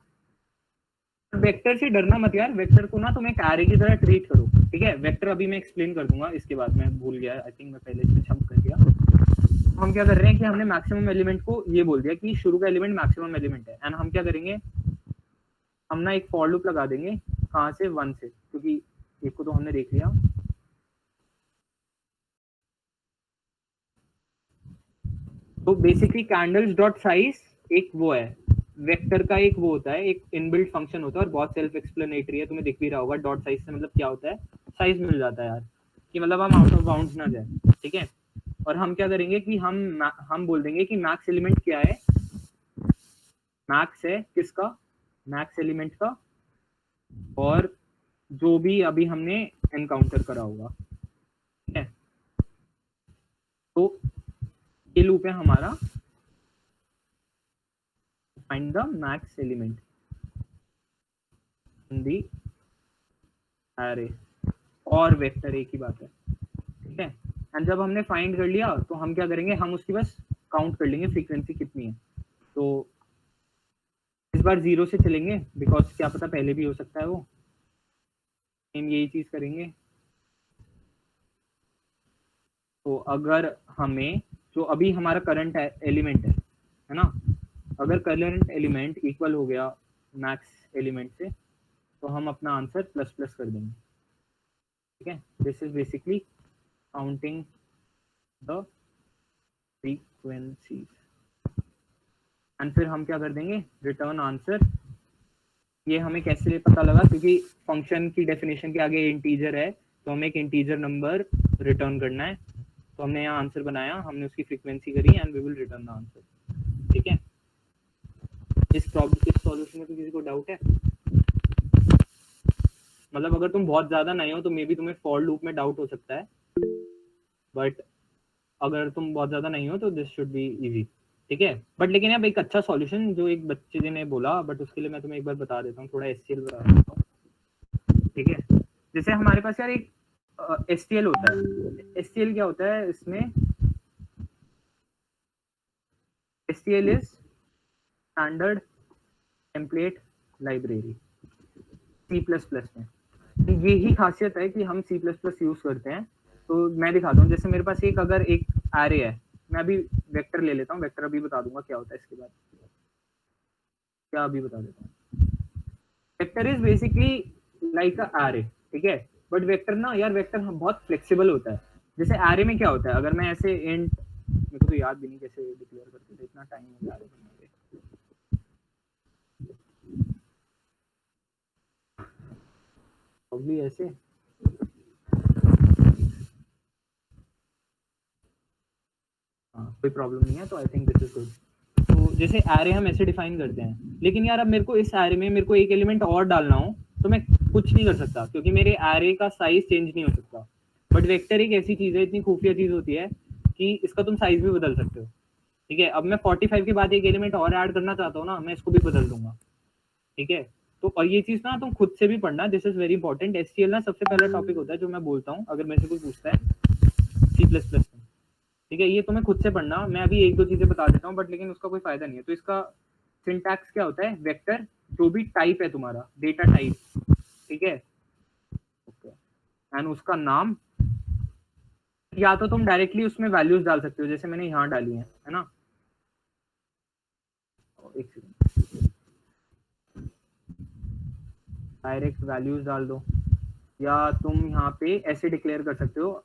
वेक्टर से डरना मत यार, वेक्टर को ना तुम एक एरे की तरह ट्रीट करो, ठीक है। वेक्टर अभी मैं एक्सप्लेन कर दूंगा, इसके बाद मैं भूल गया, आई थिंक मैं पहले इसमें जंप कर गया। हम क्या कर रहे हैं कि हमने मैक्सिमम एलिमेंट को ये बोल दिया कि शुरू का एलिमेंट मैक्सिमम एलिमेंट है, एंड हम क्या करेंगे, हम ना एक फॉर लूप लगा देंगे, कहाँ से, 1 से, क्योंकि एक को तो हमने देख लिया। तो बेसिकली कैंडल्स डॉट साइज एक वो है, वेक्टर का एक वो होता है, एक इनबिल्ट फंक्शन होता है, और बहुत सेल्फ एक्सप्लेनेटरी है, तुम्हें दिख भी रहा होगा। डॉट साइज से मतलब क्या होता है, साइज मिल जाता है यार, कि मतलब हम आउट ऑफ बाउंड्स ना जाए, ठीक है। और हम क्या करेंगे कि हम बोल देंगे कि मैक्स एलिमेंट क्या है, मैक्स है किसका, मैक्स एलिमेंट का, और जो भी अभी हमने एनकाउंटर करा होगा, ठीक है। तो ये लूप है हमारा, find the max element in the array, और वेक्टर एक ही बात है, ठीक है। एंड जब हमने फाइंड कर लिया तो हम क्या करेंगे, हम उसकी बस काउंट कर लेंगे फ्रीक्वेंसी कितनी है। तो इस बार 0 से चलेंगे, बिकॉज क्या पता पहले भी हो सकता है वो, हम यही चीज करेंगे। तो अगर हमें, जो अभी हमारा करंट एलिमेंट है ना, अगर करंट एलिमेंट इक्वल हो गया मैक्स एलिमेंट से, तो हम अपना आंसर प्लस प्लस कर देंगे, ठीक है। This is basically counting the frequencies, and फिर हम क्या कर देंगे, रिटर्न आंसर। ये हमें कैसे पता लगा, क्योंकि फंक्शन की डेफिनेशन के आगे इंटीजर है, तो हमें एक इंटीजर नंबर रिटर्न करना है। तो हमने यहाँ आंसर बनाया, हमने उसकी फ्रीक्वेंसी करी, and we will return the answer, ठीक है। इस प्रॉब्लम, इस सॉल्यूशन में तो किसी को डाउट है? मतलब अगर तुम बहुत ज्यादा नहीं हो तो मे बी तुम्हें फॉर लूप में डाउट हो सकता है, बट अगर तुम बहुत ज्यादा नहीं हो तो दिस शुड बी इजी, ठीक है। बट लेकिन अब एक अच्छा सॉल्यूशन जो एक बच्चे ने बोला, बट उसके लिए मैं तुम्हें एक बार बता देता हूँ, थोड़ा एसटीएल बता देता हूँ, ठीक है। जैसे हमारे पास यार एक एसटीएल होता है, एसटीएल क्या होता है इसमें, STL is standard template library C++ में। यही खासियत है कि हम C++ यूज करते हैं। तो मैं दिखाता हूँ, जैसे मेरे पास एक, अगर एक एरे है, मैं अभी वेक्टर ले लेता हूँ, वेक्टर अभी बता दूंगा क्या होता है इसके बाद, क्या अभी बता देता हूँ। Vector is basically like a array, ठीक है। बट वेक्टर ना यार, वेक्टर बहुत फ्लेक्सिबल होता है। जैसे एरे में क्या होता है, अगर मैं ऐसे इंट, मेरे को तो याद भी नहीं कैसे डिक्लेयर करते थे, इतना टाइम हो गया एरे बनाने में, probably ऐसे, हाँ कोई प्रॉब्लम नहीं है, तो I think this is good. तो जैसे एरे हम ऐसे डिफाइन करते हैं, लेकिन यार अब मेरे को इस एरे में मेरे को एक एलिमेंट और डालना हो तो मैं कुछ नहीं कर सकता, क्योंकि मेरे एरे का साइज चेंज नहीं हो सकता। बट वेक्टर एक ऐसी चीज है, इतनी खुफिया चीज होती है कि इसका तुम साइज भी बदल सकते हो, ठीक है। अब मैं 45 के बाद एक एलिमेंट और ऐड करना चाहता हूँ ना, मैं इसको भी बदल दूंगा, ठीक है। तो और ये चीज ना तुम खुद से भी पढ़ना, this is very important. STL ना सबसे पहला टॉपिक होता है जो मैं बोलता हूँ अगर मेरे से कोई पूछता है C++ में, ठीक है। ये तुम्हें खुद से पढ़ना, मैं अभी एक दो चीजें बता देता हूँ, बट लेकिन उसका कोई फायदा नहीं है। तो इसका सिंटैक्स क्या होता है, वेक्टर जो भी टाइप है तुम्हारा, डेटा टाइप, ठीक है, ओके, एंड उसका नाम, या तो तुम डायरेक्टली उसमें वैल्यूज डाल सकते हो, जैसे मैंने यहाँ डाली है ना। एक सेकंड, डायरेक्ट वैल्यूज डाल दो, या तुम यहाँ पे ऐसे डिक्लेयर कर सकते हो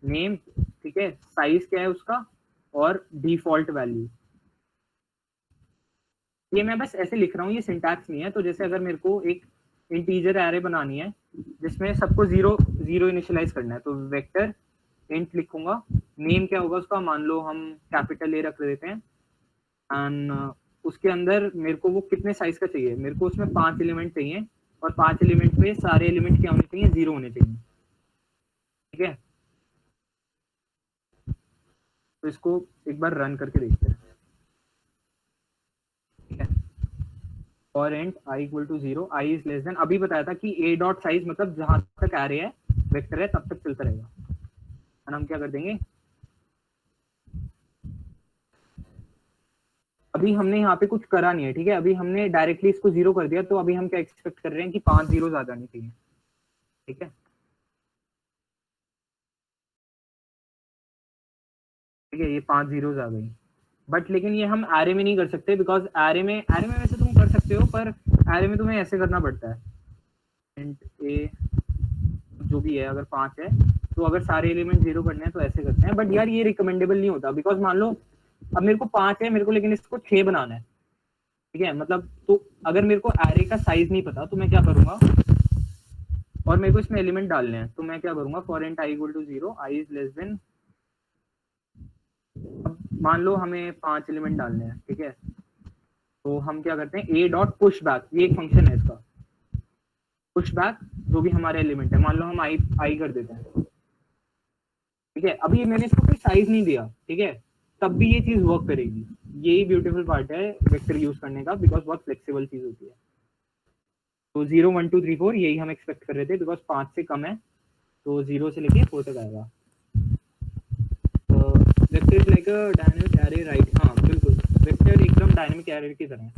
नेम, ठीक है, साइज क्या है उसका और डिफॉल्ट वैल्यू। ये मैं बस ऐसे लिख रहा हूँ, ये सिंटैक्स नहीं है। तो जैसे अगर मेरे को एक इंटीजर एरे बनानी है जिसमें सबको जीरो जीरो इनिशियलाइज करना है, तो वेक्टर इंट लिखूंगा, नेम क्या होगा उसका, मान लो हम कैपिटल ए रख देते हैं, एंड उसके अंदर मेरे को वो कितने साइज का चाहिए, मेरे को उसमें 5 एलिमेंट चाहिए, और 5 एलिमेंट में सारे एलिमेंट क्या होने चाहिए, 0 होने चाहिए, ठीक है। तो इसको एक बार रन करके देखते हैं, ठीक है। और int i equal to 0, i is less than, अभी बताया था कि ए डॉट साइज मतलब जहां तक एरे है, वेक्टर है, तब तक चलता रहेगा। और हम क्या कर देंगे, अभी हमने यहाँ पे कुछ करा नहीं है, ठीक है, अभी हमने डायरेक्टली इसको 0 कर दिया, तो अभी हम क्या एक्सपेक्ट कर रहे हैं कि 5 जीरो ज्यादा नहीं चाहिए, ठीक है। ठीक है, ये 5 जीरोज आ गई, बट लेकिन ये हम एरे में नहीं कर सकते, बिकॉज एरे में वैसे तुम कर सकते हो, पर एरे में तुम्हें ऐसे करना पड़ता है, इंट ए जो भी है, अगर 5 है तो अगर सारे एलिमेंट 0 करने हैं तो ऐसे करते हैं, बट यार ये रिकमेंडेबल नहीं होता, बिकॉज मान लो अब मेरे को 5 है, मेरे को लेकिन इसको 6 बनाना है, ठीक है, मतलब तो अगर मेरे को एरे का साइज नहीं पता तो मैं क्या करूंगा, और मेरे को इसमें एलिमेंट डालने हैं, तो मैं क्या करूंगा, for int i equal to 0, i is less than, अब मान लो हमें 5 एलिमेंट डालने हैं, ठीक है, तो हम क्या करते हैं, ए डॉट पुश बैक, ये एक फंक्शन है इसका, पुश बैक जो भी हमारे एलिमेंट है, मान लो हम आई कर देते हैं, ठीक है, अभी मैंने इसको कोई साइज नहीं दिया, ठीक है, तब भी ये चीज वर्क करेगी। यही ब्यूटीफुल पार्ट है वेक्टर यूज करने का, बिकॉज बहुत फ्लेक्सिबल चीज होती है। तो 0 1 2 3 4 यही हम एक्सपेक्ट कर रहे थे, बिकॉज 5 से कम है, तो 0 से लेके 4 तक आएगा। Vector is like a dynamic array, right, हाँ बिल्कुल, वेक्टर एकदम डायनेमिक एरे की तरह है।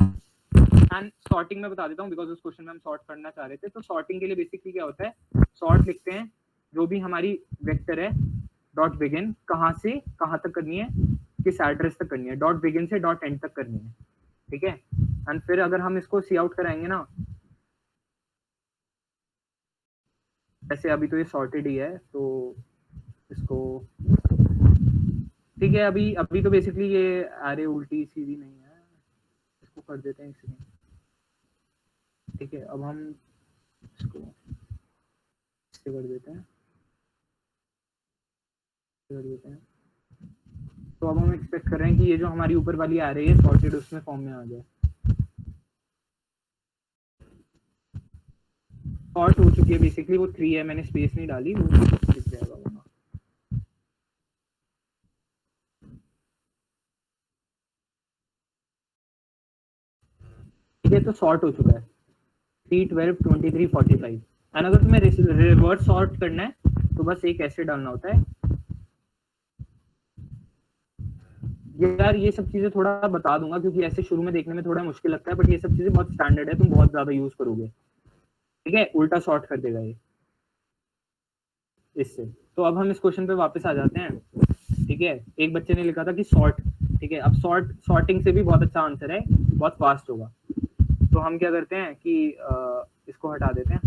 एंड सॉर्टिंग में बता देता हूँ, बिकॉज उस क्वेश्चन में हम सॉर्ट करना चाह रहे थे। तो सॉर्टिंग के लिए बेसिकली क्या होता है, सॉर्ट लिखते हैं जो भी हमारी वेक्टर है, डॉट बिगिन कहाँ से कहाँ तक करनी है, किस एड्रेस तक करनी है, डॉट बिगिन से डॉट एंड तक करनी है, ठीक है। एंड फिर अगर हम इसको सी आउट कराएंगे ना, जैसे अभी तो ये सॉर्टेड ही है, तो इसको ठीक है, अभी तो बेसिकली ये एरे उल्टी सीधी नहीं है, इसको कर देते हैं इसलिए, ठीक है। अब हम इसको इससे कर देते हैं, तो अब हम एक्सपेक्ट कर रहे हैं कि ये जो हमारी ऊपर वाली एरे है सॉर्टेड उसमें फॉर्म में आ जाए। सॉर्ट हो चुकी है बेसिकली, वो 3 है, मैंने स्पेस नहीं डाली, वो दिख जाएगा वरना। ठीक है, तो सॉर्ट हो चुका है 3 12 23 45। एंड अगर तुम्हें रिवर्स सॉर्ट करना है तो बस एक ऐसे डालना होता है। यार ये सब चीजें थोड़ा बता दूंगा, क्योंकि ऐसे शुरू में देखने में थोड़ा मुश्किल लगता है, बट ये सब चीजें बहुत स्टैंडर्ड है, तुम बहुत ज्यादा यूज करोगे, ठीक है। उल्टा सॉर्ट कर देगा ये इससे। तो अब हम इस क्वेश्चन पे वापस आ जाते हैं, ठीक है। एक बच्चे ने लिखा था कि सॉर्ट, ठीक है, अब सॉर्टिंग से भी बहुत अच्छा आंसर है, बहुत फास्ट होगा। तो हम क्या करते हैं कि इसको हटा देते हैं,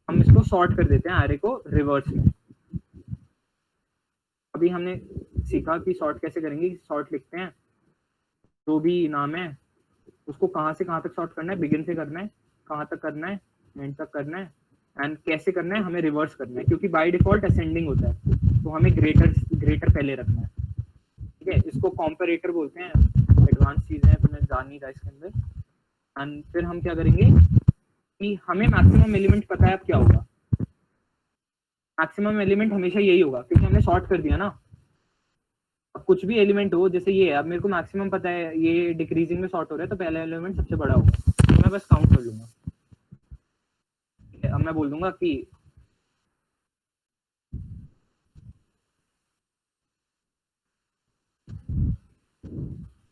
हम इसको सॉर्ट कर देते हैं एरे को रिवर्स में। अभी हमने सीखा कि सॉर्ट कैसे करेंगे, सॉर्ट लिखते हैं जो भी नाम है उसको कहाँ से कहाँ तक सॉर्ट करना है, बिगिन से करना है, कहाँ तक करना है, एंड तक करना है, एंड कैसे करना है, हमें रिवर्स करना है, क्योंकि बाय डिफॉल्ट असेंडिंग होता है, तो हमें ग्रेटर पहले रखना है, ठीक है। इसको कॉम्परेटर बोलते हैं, एडवांस चीजें हैं तो मैं जान नहीं रहा इसके अंदर। एंड फिर हम क्या करेंगे कि हमें मैक्सिमम एलिमेंट पता है अब क्या होगा, मैक्सिमम एलिमेंट हमेशा यही होगा, क्योंकि हमने सॉर्ट कर दिया ना। अब कुछ भी एलिमेंट हो, जैसे ये है, अब मेरे को मैक्सिमम पता है ये डिक्रीजिंग में सॉर्ट हो रहा है, तो पहला एलिमेंट सबसे बड़ा होगा, तो मैं बस काउंट कर लूंगा, ठीक है। अब मैं बोल दूंगा कि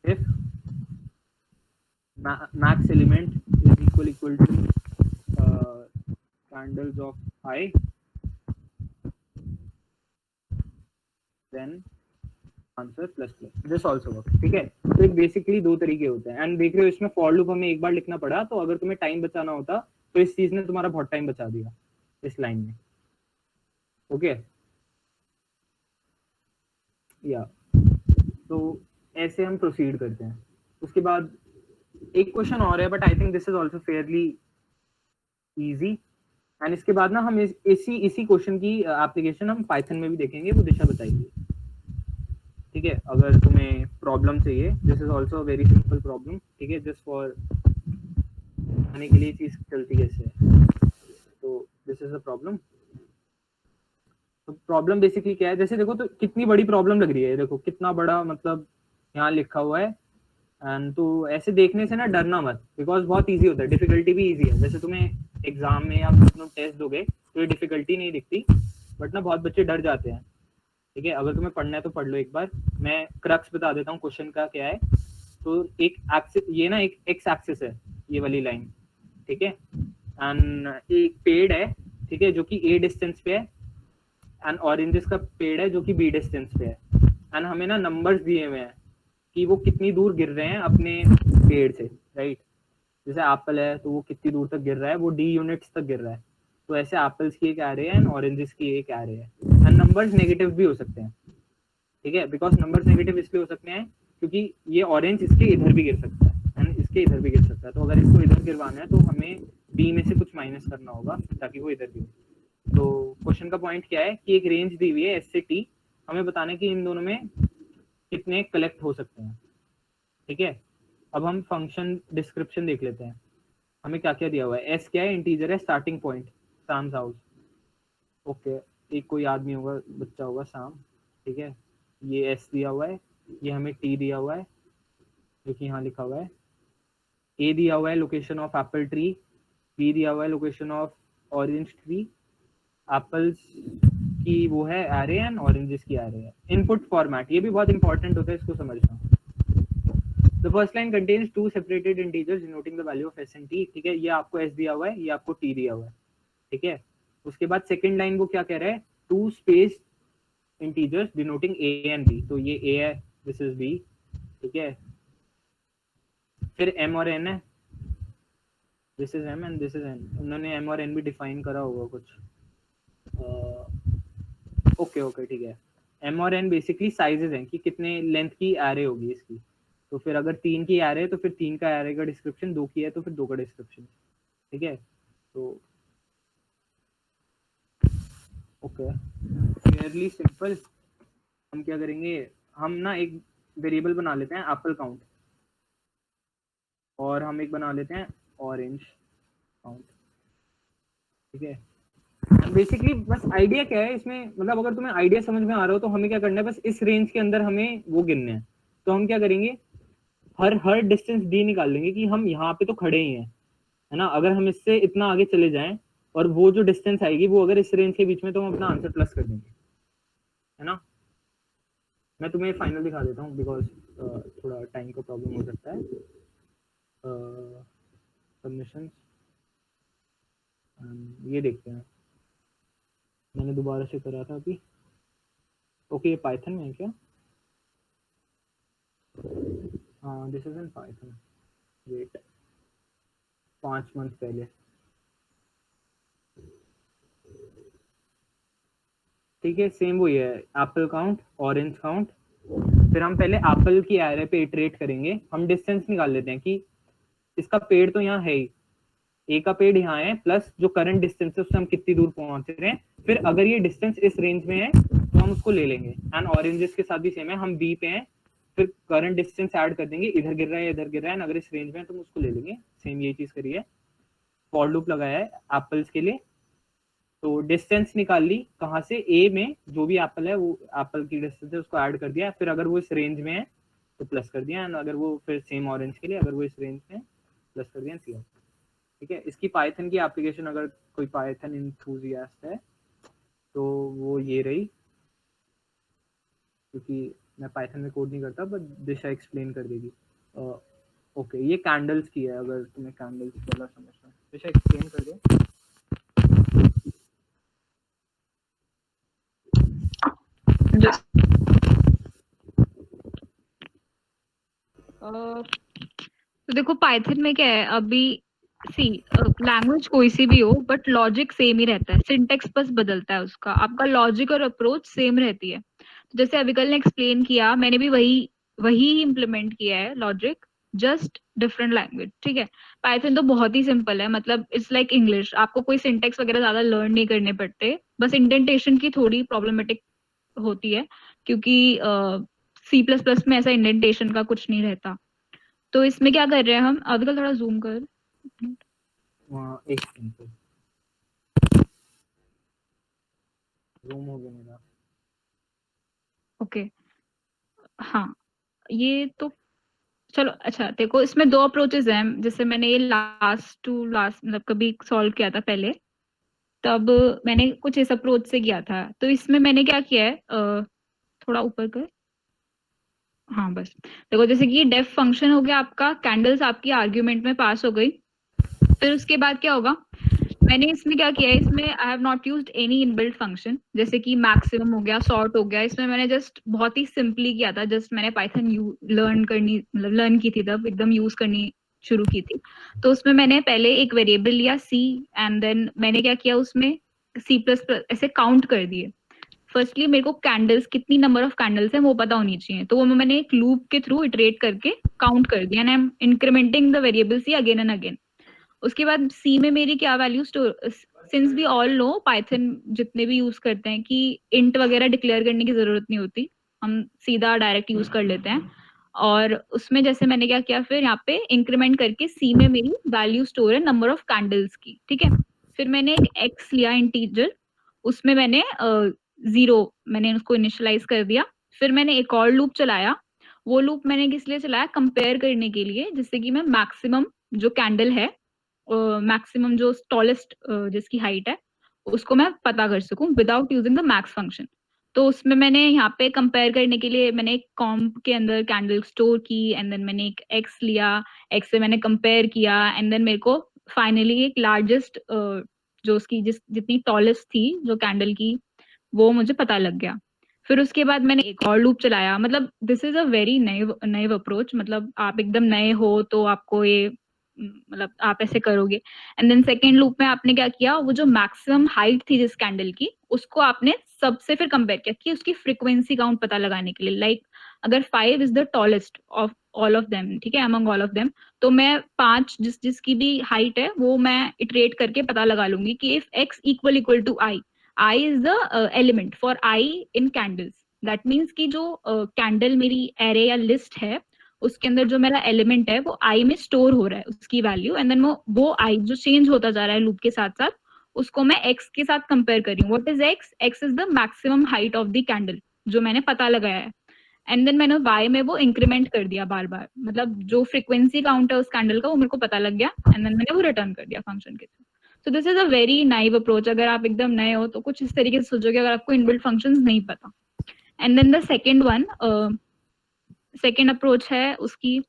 if max element is equal to candles of I, then answer plus plus this also work, ठीक है। तो एक बेसिकली दो तरीके होते हैं। एंड देख रहे हो इसमें फॉर लूप हमें एक बार लिखना पड़ा, तो अगर तुम्हें टाइम बचाना होता तो इस चीज ने तुम्हारा बहुत टाइम बचा दिया इस लाइन में। ओके या तो ऐसे हम प्रोसीड करते हैं। उसके बाद एक क्वेश्चन और है, but I think this is also Fairlie easy. And इसके बाद ना हम इसी क्वेश्चन की एप्लीकेशन हम पाइथन में भी देखेंगे, वो दिशा बताएगी, ठीक है। अगर तुम्हें प्रॉब्लम चाहिए, this is also a very simple problem, ठीक है, जस्ट फॉर आने के लिए चीज चलती कैसे है। तो दिस इज अ प्रॉब्लम। तो प्रॉब्लम बेसिकली क्या है, जैसे देखो तो कितनी बड़ी प्रॉब्लम लग रही है, देखो कितना बड़ा मतलब यहाँ लिखा हुआ है। एंड तो ऐसे देखने से ना डरना मत, बिकॉज बहुत इजी होता है, डिफिकल्टी भी इजी है। जैसे तुम्हें एग्जाम में या तुम टेस्ट दोगे तो ये डिफिकल्टी नहीं दिखती, बट ना बहुत बच्चे डर जाते हैं, ठीक है। अगर तुम्हें पढ़ना है तो पढ़ लो एक बार। मैं क्रक्स बता देता हूँ क्वेश्चन का क्या है। तो एक एक्सिस, ये ना एक एक्स एक्सिस है ये वाली लाइन, ठीक है। एंड एक पेड़ है, ठीक है, जो कि ए डिस्टेंस पे है। एंड ऑरेंजेस का पेड़ है जो कि बी डिस्टेंस पे है। एंड हमें ना नंबर्स दिए हुए हैं कि वो कितनी दूर गिर रहे हैं अपने पेड़ से, राइट। जैसे एप्पल है तो वो कितनी दूर तक गिर रहा है, वो डी यूनिट्स तक गिर रहा है। तो ऐसे एप्पल्स की एक एरे है एंड ऑरेंजेस की एक एरे है। एंड नंबर्स नेगेटिव भी हो सकते हैं, ठीक है, बिकॉज नंबर्स नेगेटिव इसलिए हो सकते हैं क्योंकि ये ऑरेंज इसके इधर भी गिर सकता है एंड इसके इधर भी गिर सकता है। तो अगर इसको इधर गिरवाना है तो हमें बी में से कुछ माइनस करना होगा ताकि वो इधर गिरे। तो क्वेश्चन का पॉइंट क्या है कि एक रेंज दी हुई है एस से टी, हमें बताना है कि इन दोनों में कितने कलेक्ट हो सकते हैं, ठीक है। अब हम फंक्शन डिस्क्रिप्शन देख लेते हैं, हमें क्या क्या दिया हुआ है। एस क्या है, इंटीजर है, starting point Sam's house, okay. एक कोई आदमी होगा, बच्चा होगा शाम, ठीक है। ये एस दिया हुआ है, ये हमें टी दिया हुआ है जो कि यहाँ लिखा हुआ है। ए दिया हुआ है location of apple tree, b दिया हुआ है location of orange tree, apples की वो है एरे एंड ऑरेंजेस की एरे है। इनपुट फॉर्मेट ये भी बहुत इंपॉर्टेंट होता है, इसको समझना। The first line contains two separated integers denoting the value of s and t, ठीक है। ये आपको s दिया हुआ है, ये आपको t दिया हुआ है, ठीक है। उसके बाद सेकंड लाइन वो क्या कह रहा है, two space integers denoting a and b, तो ये a है, दिस इज b, ठीक है। फिर m और n है, this is m and this is n। उन्होंने m और n भी डिफाइन करा होगा कुछ, ओके ठीक है। m और n बेसिकली साइजेस हैं कि कितने लेंथ की एरे होगी इसकी। तो फिर अगर 3 की एरे है तो फिर 3 का एरे का डिस्क्रिप्शन, 2 की है तो फिर 2 का डिस्क्रिप्शन, ठीक है। तो ओके फेयरली सिंपल। हम क्या करेंगे, हम ना एक वेरिएबल बना लेते हैं एप्पल काउंट, और हम एक बना लेते हैं ऑरेंज काउंट, ठीक है। बेसिकली बस आइडिया क्या है इसमें, मतलब अगर तुम्हें आइडिया समझ में आ रहा हो तो हमें क्या करना है, बस इस रेंज के अंदर हमें वो गिनने हैं। तो हम क्या करेंगे, हर डिस्टेंस डी निकाल लेंगे कि हम यहाँ पे तो खड़े ही हैं, है ना। अगर हम इससे इतना आगे चले जाएं और वो जो डिस्टेंस आएगी वो अगर इस रेंज के बीच में, तो हम अपना आंसर प्लस कर देंगे, है ना। मैं तुम्हें फाइनल दिखा देता हूँ बिकॉज थोड़ा टाइम का प्रॉब्लम हो सकता है। सबमिशन ये देखते हैं, मैंने दोबारा से करा था अभी। ओके ये पाइथन में है क्या, हाँ this is in Python, wait 5 month पहले, ठीक है। सेम वही है, एप्पल काउंट, ऑरेंज काउंट। फिर हम पहले एप्पल की एरे पे इटरेट करेंगे, हम डिस्टेंस निकाल लेते हैं कि इसका पेड़ तो यहाँ है ही, ए का पेड़ यहाँ है, प्लस जो करंट डिस्टेंस है उससे हम कितनी दूर पहुंच रहे हैं। फिर अगर ये डिस्टेंस इस रेंज में है तो हम उसको ले लेंगे। एंड ऑरेंजेस के साथ भी सेम है, हम बी पे हैं, फिर करंट डिस्टेंस ऐड कर देंगे, इधर गिर रहा है इधर गिर रहा है, अगर इस रेंज में है तो हम उसको ले लेंगे। सेम ये चीज करिए, फॉर लूप लगाया है एप्पल्स के लिए। तो डिस्टेंस निकाल ली कहाँ से, ए में जो भी एप्पल है वो एप्पल की डिस्टेंस है उसको ऐड कर दिया, फिर अगर वो इस रेंज में है तो प्लस कर दिया, एंड अगर वो फिर सेम ऑरेंज के लिए अगर वो इस रेंज में प्लस कर दिया, ठीक है। इसकी पाइथन की एप्लीकेशन अगर कोई पाइथन इंथुजियास्ट है तो वो ये रही, क्योंकि मैं पाइथन में कोड नहीं करता, बट दिशा एक्सप्लेन कर देगी। ओके ये कैंडल्स की है, अगर तुम्हें कैंडल्स वाला समझना है, दिशा एक्सप्लेन कर दे। तो देखो पाइथन में क्या है अभी, सी लैंग्वेज कोई सी भी हो बट लॉजिक सेम ही रहता है, सिंटेक्स बस बदलता है उसका, आपका लॉजिक और अप्रोच सेम रहती है। तो जैसे अविकल ने एक्सप्लेन किया, मैंने भी वही वही इम्प्लीमेंट किया है लॉजिक, जस्ट डिफरेंट लैंग्वेज, ठीक है। पाइथन तो बहुत ही सिंपल है, मतलब इट्स लाइक इंग्लिश, आपको कोई सिंटेक्स वगैरह ज्यादा लर्न नहीं करने पड़ते, बस इंडेंटेशन की थोड़ी प्रॉब्लमेटिक होती है, क्योंकि सी प्लस प्लस में ऐसा इंडेंटेशन का कुछ नहीं रहता। तो इसमें क्या कर रहे हैं हम, अविकल थोड़ा जूम कर। एक सेकंड, जूम हो गया मेरा। ओके, हाँ, ये तो चलो अच्छा, देखो इसमें दो अप्रोचेस हैं, जैसे मैंने ये लास्ट टू लास्ट मतलब कभी सॉल्व किया था पहले, तब मैंने कुछ इस अप्रोच से किया था। तो इसमें मैंने क्या किया है, थोड़ा ऊपर कर, हाँ बस, देखो जैसे कि डेफ फंक्शन हो गया आपका, कैंडल्स आपकी आर्ग्यूमेंट में पास हो गई, फिर उसके बाद क्या होगा, मैंने इसमें क्या किया है, इसमें I have not used any inbuilt function, जैसे कि मैक्सिमम हो गया, सॉर्ट हो गया, इसमें मैंने जस्ट बहुत ही सिंपली किया था, जस्ट मैंने पाइथन लर्न करनी मतलब लर्न की थी तब एकदम यूज करनी शुरू की थी। तो उसमें मैंने पहले एक वेरिएबल लिया सी, एंड देन मैंने क्या किया उसमें सी प्लस प्लस ऐसे काउंट कर दिए। फर्स्टली मेरे को कैंडल्स कितनी नंबर ऑफ कैंडल्स है वो पता होनी चाहिए, तो वो मैंने एक लूप के थ्रू इटरेट करके काउंट कर दिया, and I am incrementing the variable C again and again. उसके बाद सी में मेरी क्या value store, since we all know Python जितने भी यूज करते हैं कि इंट वगैरह डिक्लेयर करने की जरूरत नहीं होती, हम सीधा डायरेक्ट यूज कर लेते हैं। और उसमें जैसे मैंने क्या किया, फिर यहाँ पे इंक्रीमेंट करके सी में मेरी वैल्यू स्टोर है नंबर ऑफ कैंडल्स की, ठीक है। फिर मैंने एक एक्स लिया इंटीजर, उसमें मैंने जीरो मैंने उसको इनिशियलाइज कर दिया। फिर मैंने एक और लूप चलाया, वो लूप मैंने किस लिए चलाया, कंपेयर करने के लिए, जिससे कि मैं मैक्सिमम जो कैंडल है, मैक्सिमम जो टॉलेस्ट जिसकी हाइट है, उसको मैं पता कर सकूं without using the max function. तो उसमें मैंने यहाँ पे कंपेयर करने के लिए मैंने एक कॉम्प के अंदर कैंडल स्टोर की, एंड देन मैंने एक एक्स लिया, एक्स से मैंने कंपेयर किया, एंड देन मेरे को फाइनली एक लार्जेस्ट जो उसकी जितनी टॉलेस्ट थी जो कैंडल की, वो मुझे पता लग गया। फिर उसके बाद मैंने एक और लूप चलाया, मतलब this is a very naive approach, मतलब आप एकदम नए हो तो आपको ये मतलब आप ऐसे करोगे। एंड देन सेकेंड लूप में आपने क्या किया, वो जो मैक्सिमम हाइट थी जिस कैंडल की, उसको आपने सबसे फिर कंपेयर किया कि उसकी फ्रीक्वेंसी काउंट पता लगाने के लिए, लाइक अगर 5 is the tallest of all of them, ठीक है, अमंग ऑल ऑफ देम, तो मैं 5 जिसकी भी हाइट है वो मैं इटरेट करके पता लगा लूंगी कि if x equal equal to i, I is the element for I in candles. That means कि जो कैंडल मेरी एरे या लिस्ट है, उसके अंदर जो मेरा एलिमेंट है वो I में स्टोर हो रहा है उसकी वैल्यू, एंड देन वो I जो चेंज होता जा रहा है लूप के साथ साथ, उसको मैं X के साथ कंपेयर कर रही हूँ। What is X? X is the maximum height of the candle जो मैंने पता लगाया है, एंड देन मैंने Y में वो इंक्रीमेंट कर दिया बार बार, मतलब जो फ्रीक्वेंसी काउंट है उस कैंडल का वो मेरे को पता लग गया, एंड देन मैंने वो रिटर्न कर दिया फंक्शन के through. So this is a very naive approach, अगर आप एकदम नए हो तो कुछ इस तरीके से सोचोगे अगर आपको इनबिल्ट फंक्शंस नहीं पता। And then the second one, second approach है उसकी,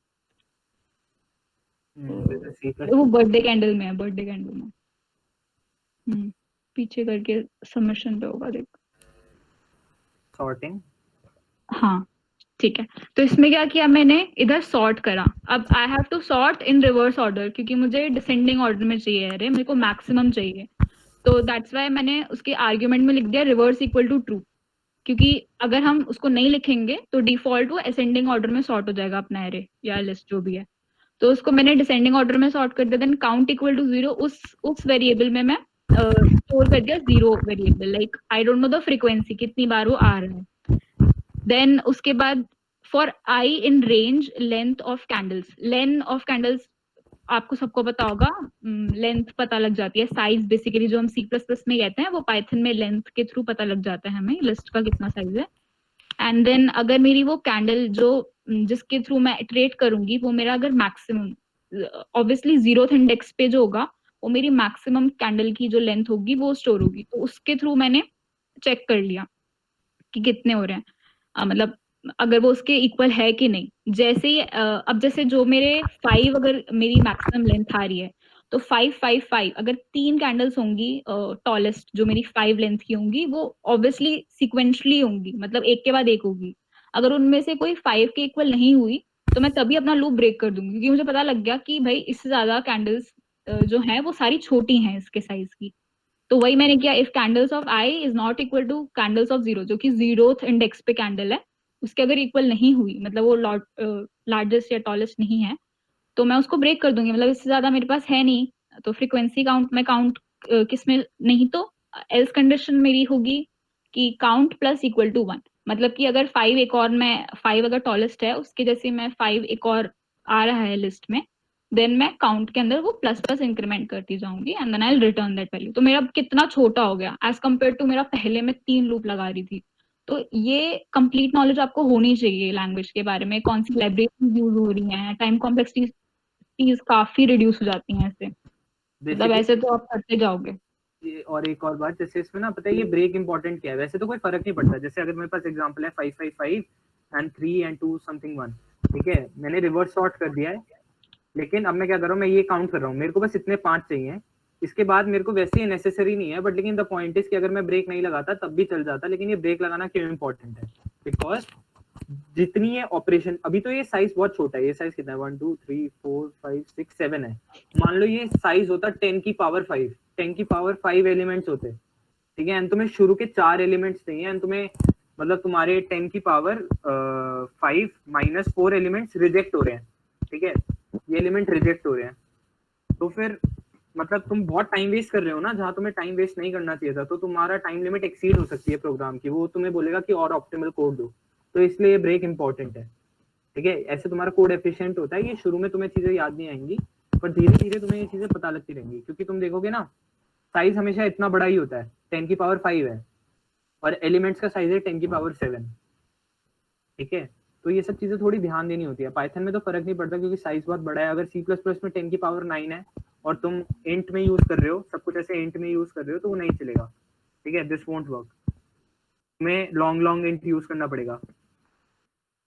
C plus वो बर्थडे कैंडल में है, बर्थडे कैंडल में पीछे करके सबमिशन पे होगा देख, सॉर्टिंग। हाँ ठीक है। तो इसमें क्या किया मैंने, इधर सॉर्ट करा, अब I have to sort in reverse order क्योंकि मुझे डिसेंडिंग ऑर्डर में चाहिए, अरे मेरे को मैक्सिमम चाहिए, तो दैट्स वाई मैंने उसके आर्ग्यूमेंट में लिख दिया रिवर्स इक्वल टू ट्रू, क्योंकि अगर हम उसको नहीं लिखेंगे तो डिफॉल्ट वो असेंडिंग ऑर्डर में सॉर्ट हो जाएगा अपना एरे या लिस्ट जो भी है। तो उसको मैंने डिसेंडिंग ऑर्डर में सॉर्ट कर दिया, देन काउंट इक्वल टू 0, उस वेरिएबल में मैं स्टोर कर दिया 0 variable, like I don't know the frequency कितनी बार वो आ रहा है। देन उसके बाद for I in range length of candles, length of candles आपको सबको पता होगा, लेंथ पता लग जाती है, साइज बेसिकली जो हम सी प्लस प्लस में कहते हैं वो पाइथन में लेंथ के थ्रू पता लग जाता है हमें लिस्ट का कितना साइज है। एंड देन अगर मेरी वो कैंडल जो जिसके थ्रू मैं इटरेट करूंगी वो मेरा अगर मैक्सिमम ऑब्वियसली जीरोथ इंडेक्स पे जो होगा वो मेरी मैक्सिमम कैंडल की जो लेंथ होगी वो स्टोर होगी, तो उसके थ्रू मैंने चेक कर लिया कि कितने हो रहे हैं, मतलब अगर वो उसके इक्वल है कि नहीं। जैसे ही अब जैसे जो मेरे 5 अगर मेरी मैक्सिमम लेंथ आ रही है, तो 5 5 5 अगर 3 कैंडल्स होंगी टॉलेस्ट जो मेरी 5 लेंथ की होंगी, वो ऑब्वियसली सिक्वेंशली होंगी, मतलब एक के बाद एक होगी। अगर उनमें से कोई 5 के इक्वल नहीं हुई तो मैं तभी अपना लूप ब्रेक कर दूंगी, क्योंकि मुझे पता लग गया कि भाई इससे ज्यादा कैंडल्स जो है वो सारी छोटी हैं इसके साइज की। तो वही मैंने किया, if candles of i is not equal to candles of zero, जो कि जीरोथ इंडेक्स पे कैंडल है, उसके अगर इक्वल नहीं हुई, मतलब वो लार्जेस्ट या टॉलेस्ट नहीं है, तो मैं उसको ब्रेक कर दूंगी। मतलब इससे ज्यादा मेरे पास है नहीं, तो फ्रीक्वेंसी काउंट में काउंट किसमें नहीं, तो एल्स कंडीशन मेरी होगी कि काउंट प्लस इक्वल टू 1। मतलब कि अगर 5 एक और, मैं 5 अगर टॉलेस्ट है उसके जैसे मैं 5 एक और आ रहा है लिस्ट में, देन मैं काउंट के अंदर वो प्लस प्लस इंक्रीमेंट करती जाऊंगी and then I return that value. तो मेरा कितना छोटा हो गया एज कम्पेयर टू मेरा पहले में 3 लूप लगा रही थी। तो ये कंप्लीट नॉलेज आपको होनी चाहिए लैंग्वेज के बारे में, कौन सी लाइब्रेरी यूज हो रही है, टाइम कॉम्प्लेक्सिटीज काफी रिड्यूस हो जाती हैं इससे। मतलब बेसिकली ऐसे तो आप करते जाओगे। और एक और बात, जैसे इसमें ना पता है ये ब्रेक इंपॉर्टेंट क्या है, वैसे तो कोई फर्क नहीं पड़ता। जैसे अगर मेरे पास एग्जांपल है 555 एंड 3 एंड 2 समथिंग 1, ठीक है, मैंने रिवर्स सॉर्ट कर दिया है, लेकिन अब मैं क्या कर रहा हूँ, मैं ये काउंट कर रहा हूँ, मेरे को बस इतने 5 चाहिए, इसके बाद मेरे को वैसे ही नेसेसरी नहीं है, बट लेकिन द पॉइंट इज कि अगर मैं ब्रेक नहीं लगाता तब भी चल जाता। लेकिन ये ब्रेक लगाना क्यों इंपॉर्टेंट है, बिकॉज जितनी ये ऑपरेशन, अभी तो ये साइज बहुत छोटा है, ये साइज कितना है 1 2 3 4 5 6 7 है। मान लो ये साइज होता 10 की पावर 5, 10 की पावर 5 एलिमेंट्स होते, ठीक है, एंड तुम्हें शुरू के 4 एलिमेंट्स चाहिए, एंड तुम्हें मतलब तुम्हारे 10 की पावर 5 माइनस 4 एलिमेंट्स रिजेक्ट हो रहे हैं, ठीक है, ये एलिमेंट रिजेक्ट हो रहे हैं, तो फिर मतलब तुम बहुत टाइम वेस्ट कर रहे हो ना, जहां तुम्हें टाइम वेस्ट नहीं करना चाहिए था, तो तुम्हारा टाइम लिमिट एक्सीड हो सकती है प्रोग्राम की, वो तुम्हें बोलेगा कि और ऑप्टिमल कोड दो। तो इसलिए ये ब्रेक इंपॉर्टेंट है, ठीक है। ऐसे तुम्हारा कोड एफिशिएंट होता है, ये शुरू में तुम्हें चीजें याद नहीं आएंगी, पर धीरे धीरे तुम्हें ये चीजें पता लगती रहेंगी, क्योंकि तुम देखोगे ना साइज हमेशा इतना बड़ा ही होता है, 10 की पावर 5 है, और एलिमेंट्स का साइज है 10 की पावर 7, ठीक है। तो ये सब चीजें थोड़ी ध्यान देनी होती है। पाइथन में तो फर्क नहीं पड़ता क्योंकि साइज बहुत बड़ा है। अगर C++ में 10 की पावर 9 है और तुम इंट में यूज कर रहे हो, सब कुछ ऐसे इंट में यूज कर रहे हो, तो वो नहीं चलेगा, ठीक है, दिस वोंट वर्क। तुम्हें लॉन्ग इंट यूज करना पड़ेगा,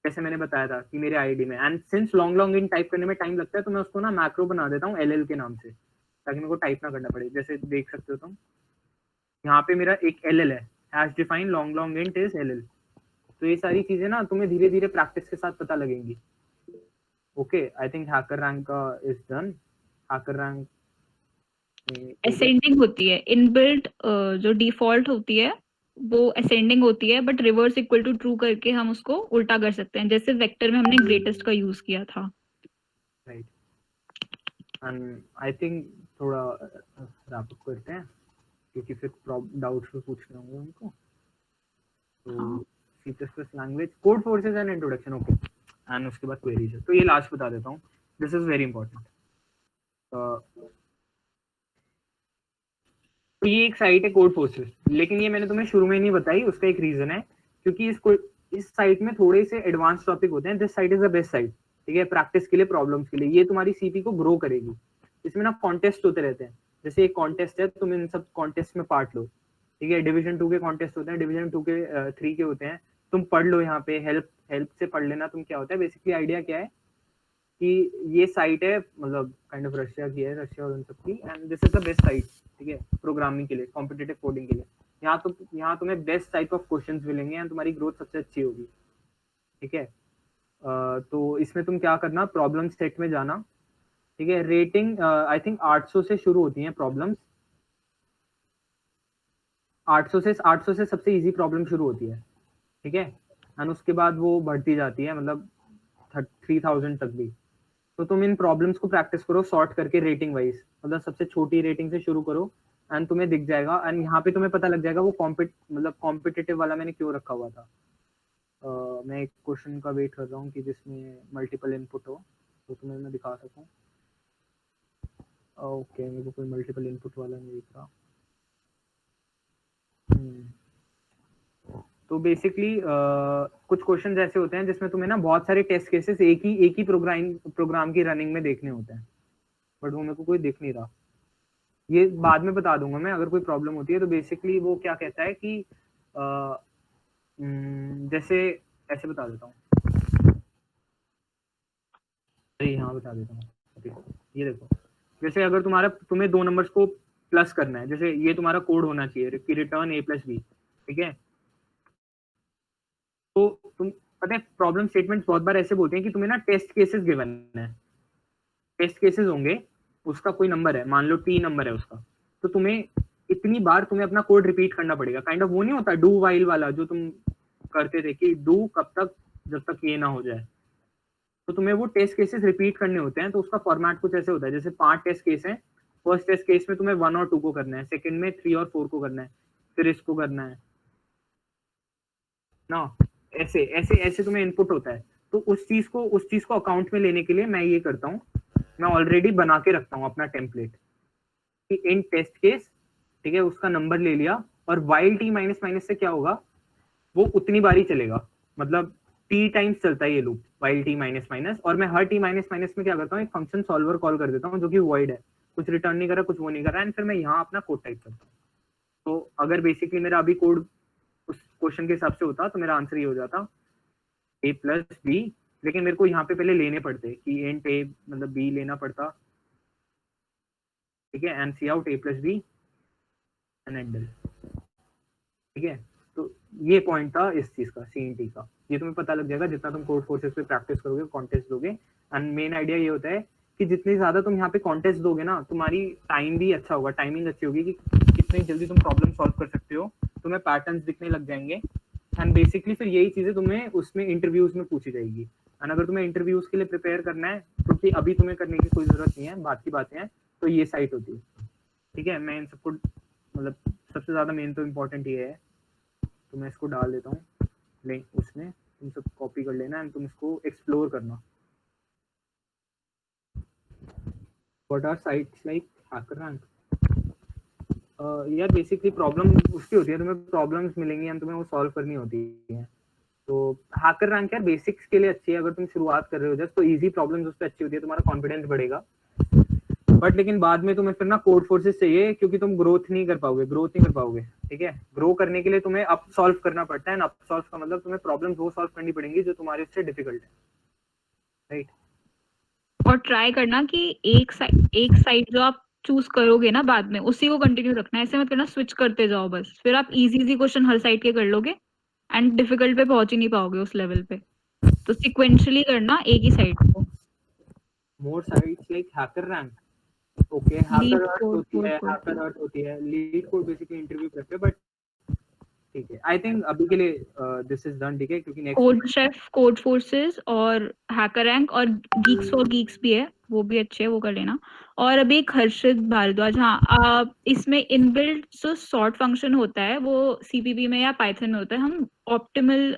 जैसे मैंने बताया था कि मेरे आईडी में, and since long int type करने में टाइम लगता है, तो मैं उसको ना मैक्रो बना देता हूँ LL के नाम से, ताकि मेरे को टाइप ना करना पड़े। जैसे देख सकते हो तुम यहाँ पे मेरा एक LL है, hash define long int is LL। तो ये सारी चीजें ना तुम्हें धीरे धीरे प्रैक्टिस के साथ पता लगेंगी। Okay, I think HackerRank का is done. HackerRank ascending होती है, इनबिल्ट जो डिफॉल्ट होती है वो असेंडिंग होती है, but reverse equal to true करके हम उसको उल्टा कर सकते हैं, जैसे वेक्टर में हमने ग्रेटेस्ट का यूज किया था। राइट, एंड आई थिंक थोड़ा रैप अप करते हैं, क्योंकि फिर डाउट्स भी पूछने होंगे उनको। तो C++ language code forces and introduction, okay, and उसके बाद क्वेरीज है, तो ये लास्ट बता देता हूँ, दिस इज वेरी इंपॉर्टेंट। तो ये एक साइट है कोड फोर्सेस, लेकिन ये मैंने तुम्हें शुरू में नहीं बताई, उसका एक रीजन है, क्योंकि इस साइट में थोड़े से एडवांस टॉपिक होते हैं। This site is the best site, ठीक है, प्रैक्टिस के लिए, प्रॉब्लम्स के लिए। ये तुम्हारी सीपी को ग्रो करेगी। इसमें ना कॉन्टेस्ट होते रहते हैं, जैसे एक कॉन्टेस्ट है, तुम इन सब कॉन्टेस्ट में पार्ट लो, ठीक है। डिवीजन 2 के कॉन्टेस्ट होते हैं, डिवीजन 2 के 3 के होते हैं, तुम पढ़ लो यहाँ पे, हेल्प से पढ़ लेना तुम क्या होता है। बेसिकली आइडिया क्या है कि ये साइट है, मतलब काइंड ऑफ रशिया की है, रशिया और उन सब की, and this is the best site, ठीक है, प्रोग्रामिंग के लिए, कॉम्पिटिटिव कोडिंग के लिए। यहाँ तुम्हें बेस्ट टाइप ऑफ क्वेश्चंस मिलेंगे एंड तुम्हारी ग्रोथ सबसे अच्छी होगी, ठीक है। तो इसमें तुम क्या करना, प्रॉब्लम सेट में जाना, ठीक है। रेटिंग आई थिंक 800 से शुरू होती हैं प्रॉब्लम्स, 800 से सबसे इजी प्रॉब्लम शुरू होती है, ठीक है, एंड उसके बाद वो बढ़ती जाती है, मतलब 3000 तक भी। तो तुम इन प्रॉब्लम्स को प्रैक्टिस करो सॉर्ट करके रेटिंग वाइज, मतलब सबसे छोटी रेटिंग से शुरू करो, एंड तुम्हें दिख जाएगा, एंड यहाँ पे तुम्हें पता लग जाएगा वो कॉम्पिटिटिव वाला मैंने क्यों रखा हुआ था। मैं एक क्वेश्चन का वेट कर रहा हूँ कि जिसमें मल्टीपल इनपुट हो, तो तुम्हें मैं दिखा सकूँ। ओके, मेरे को कोई मल्टीपल इनपुट वाला नहीं दिख रहा। तो बेसिकली कुछ क्वेश्चन ऐसे होते हैं जिसमें तुम्हें ना बहुत सारे टेस्ट केसेस एक ही प्रोग्राम की रनिंग में देखने होते हैं, बट वो मेरे को कोई दिख नहीं रहा। ये बाद में बता दूंगा मैं अगर कोई प्रॉब्लम होती है। तो बेसिकली वो क्या कहता है कि जैसे ऐसे बता देता हूँ, हाँ बता देता हूँ। ये देखो, जैसे अगर तुम्हें 2 नंबर्स को प्लस करना है, जैसे ये तुम्हारा कोड होना चाहिए कि रिटर्न A + B, ठीक है। तो पता है प्रॉब्लम स्टेटमेंट्स बहुत बार ऐसे बोलते हैं कि तुम्हें ना टेस्ट केसेस गिवन है, टेस्ट केसेस होंगे, उसका कोई नंबर है, मान लो टी नंबर है उसका, तो तुम्हें इतनी बार तुम्हें अपना कोड रिपीट करना पड़ेगा। काइंड ऑफ वो नहीं होता डू वाइल वाला जो तुम करते थे कि डू कब तक, जब तक ये ना हो जाए। तो तुम्हें वो टेस्ट केसेस रिपीट करने होते हैं, तो उसका फॉर्मेट कुछ ऐसे होता है, जैसे 5 टेस्ट केस हैं, फर्स्ट टेस्ट केस में तुम्हें 1 और 2 को करना है, सेकंड में 3 और 4 को करना है, फिर इसको करना है ना, ऐसे ऐसे ऐसे तुम्हें इनपुट होता है। तो उस चीज को अकाउंट में लेने के लिए मैं ये करता हूँ, मैं ऑलरेडी बना के रखता हूँ अपना टेम्पलेट कि इन टेस्ट केस, ठीक है, उसका नंबर ले लिया, और वाइल टी माइनस माइनस से क्या होगा, वो उतनी बार ही चलेगा, मतलब टी टाइम्स चलता है ये loop while T minus minus. और मैं हर टी माइनस माइनस में क्या करता हूँ, एक फंक्शन सॉल्वर कॉल कर देता हूँ जो कि वॉइड है, कुछ रिटर्न नहीं कर रहा, कुछ वो नहीं कर रहा, एंड फिर मैं यहाँ अपना कोड टाइप करता हूँ। तो अगर बेसिकली मेरा अभी कोड उस क्वेश्चन के हिसाब से होता तो मेरा आंसर ये हो जाता a प्लस बी, लेकिन मेरे को यहाँ पे पहले लेने पड़ते कि इंट a मतलब b लेना पड़ता, ठीक है, and cout a plus b and endl, ठीक है। तो ये पॉइंट था इस चीज का, CNT का। ये तुम्हें पता लग जाएगा जितना तुम कोड फोर्सेस पे प्रैक्टिस करोगे, कॉन्टेस्ट दोगे। एंड मेन आइडिया ये होता है कि जितनी ज्यादा तुम यहाँ पे कॉन्टेस्ट दोगे ना, तुम्हारी टाइम भी अच्छा होगा, टाइमिंग अच्छी होगी कि कितनी जल्दी तुम प्रॉब्लम सॉल्व कर सकते हो, तुम्हें पैटर्न्स दिखने लग जाएंगे। एंड बेसिकली फिर यही चीजें तुम्हें उसमें इंटरव्यूज में पूछी जाएगी। एंड अगर तुम्हें इंटरव्यूज के लिए प्रिपेयर करना है, क्योंकि अभी तुम्हें करने की कोई जरूरत नहीं है, बात की बातें हैं, तो ये साइट होती है, ठीक है। मैं इन सबको मतलब सबसे ज्यादा मेन तो इम्पोर्टेंट ये है, तो मैं इसको डाल देता हूँ लिंक, उसमें तुम सब कॉपी कर लेना एंड तुम इसको एक्सप्लोर करना। What are sites like HackerRank? यार बेसिकली प्रॉब्लम उसकी होती है, तुम्हें प्रॉब्लम्स मिलेंगी एंड तुम्हें वो सॉल्व करनी होती है। तो हैकररैंक यार बेसिक्स के लिए अच्छी है, अगर तुम शुरुआत कर रहे हो जस्ट, तो इजी प्रॉब्लम्स उस पर अच्छी होती है, तुम्हारा कॉन्फिडेंस बढ़ेगा। बट लेकिन बाद में तुम्हें फिर ना कोड फोर्सेस चाहिए, क्योंकि तुम ग्रोथ नहीं कर पाओगे, ठीक है। ग्रो करने के लिए तुम्हें अप सॉल्व करना पड़ता है, अप सॉल्व का मतलब तुम्हें प्रॉब्लम्स वो सॉल्व करनी पड़ेंगी जो तुम्हारे उससे डिफिकल्ट है, राइट। और ट्राई करना कि एक साइड जो आप चूज करोगे ना बाद में, उसी को कंटिन्यू रखना है, ऐसे मत करना स्विच करते जाओ बस, फिर आप इजी क्वेश्चन हर साइड के कर लोगे एंड डिफिकल्ट पे पहुंच ही नहीं पाओगे उस लेवल पे। तो सिक्वेंशियली करना एक ही साइड को। मोर साइट्स लाइक हैकररैंक, ओके, हैकरअर्थ होती है, लीड कोड बेसिकली इंटरव्यू करते हैं, बट ठीक है, आई थिंक अभी के लिए दिस इज डन, ठीक है, क्योंकि next code chef, code forces और हैकररैंक और गीक्स फॉर गीक्स भी है, वो भी अच्छे है, वो कर लेना। और अभी एक हर्षित भारद्वाज, हाँ, इसमें इनबिल्ट जो सॉर्ट फंक्शन होता है वो सीपीपी में या पाइथन में होता है, हम ऑप्टिमल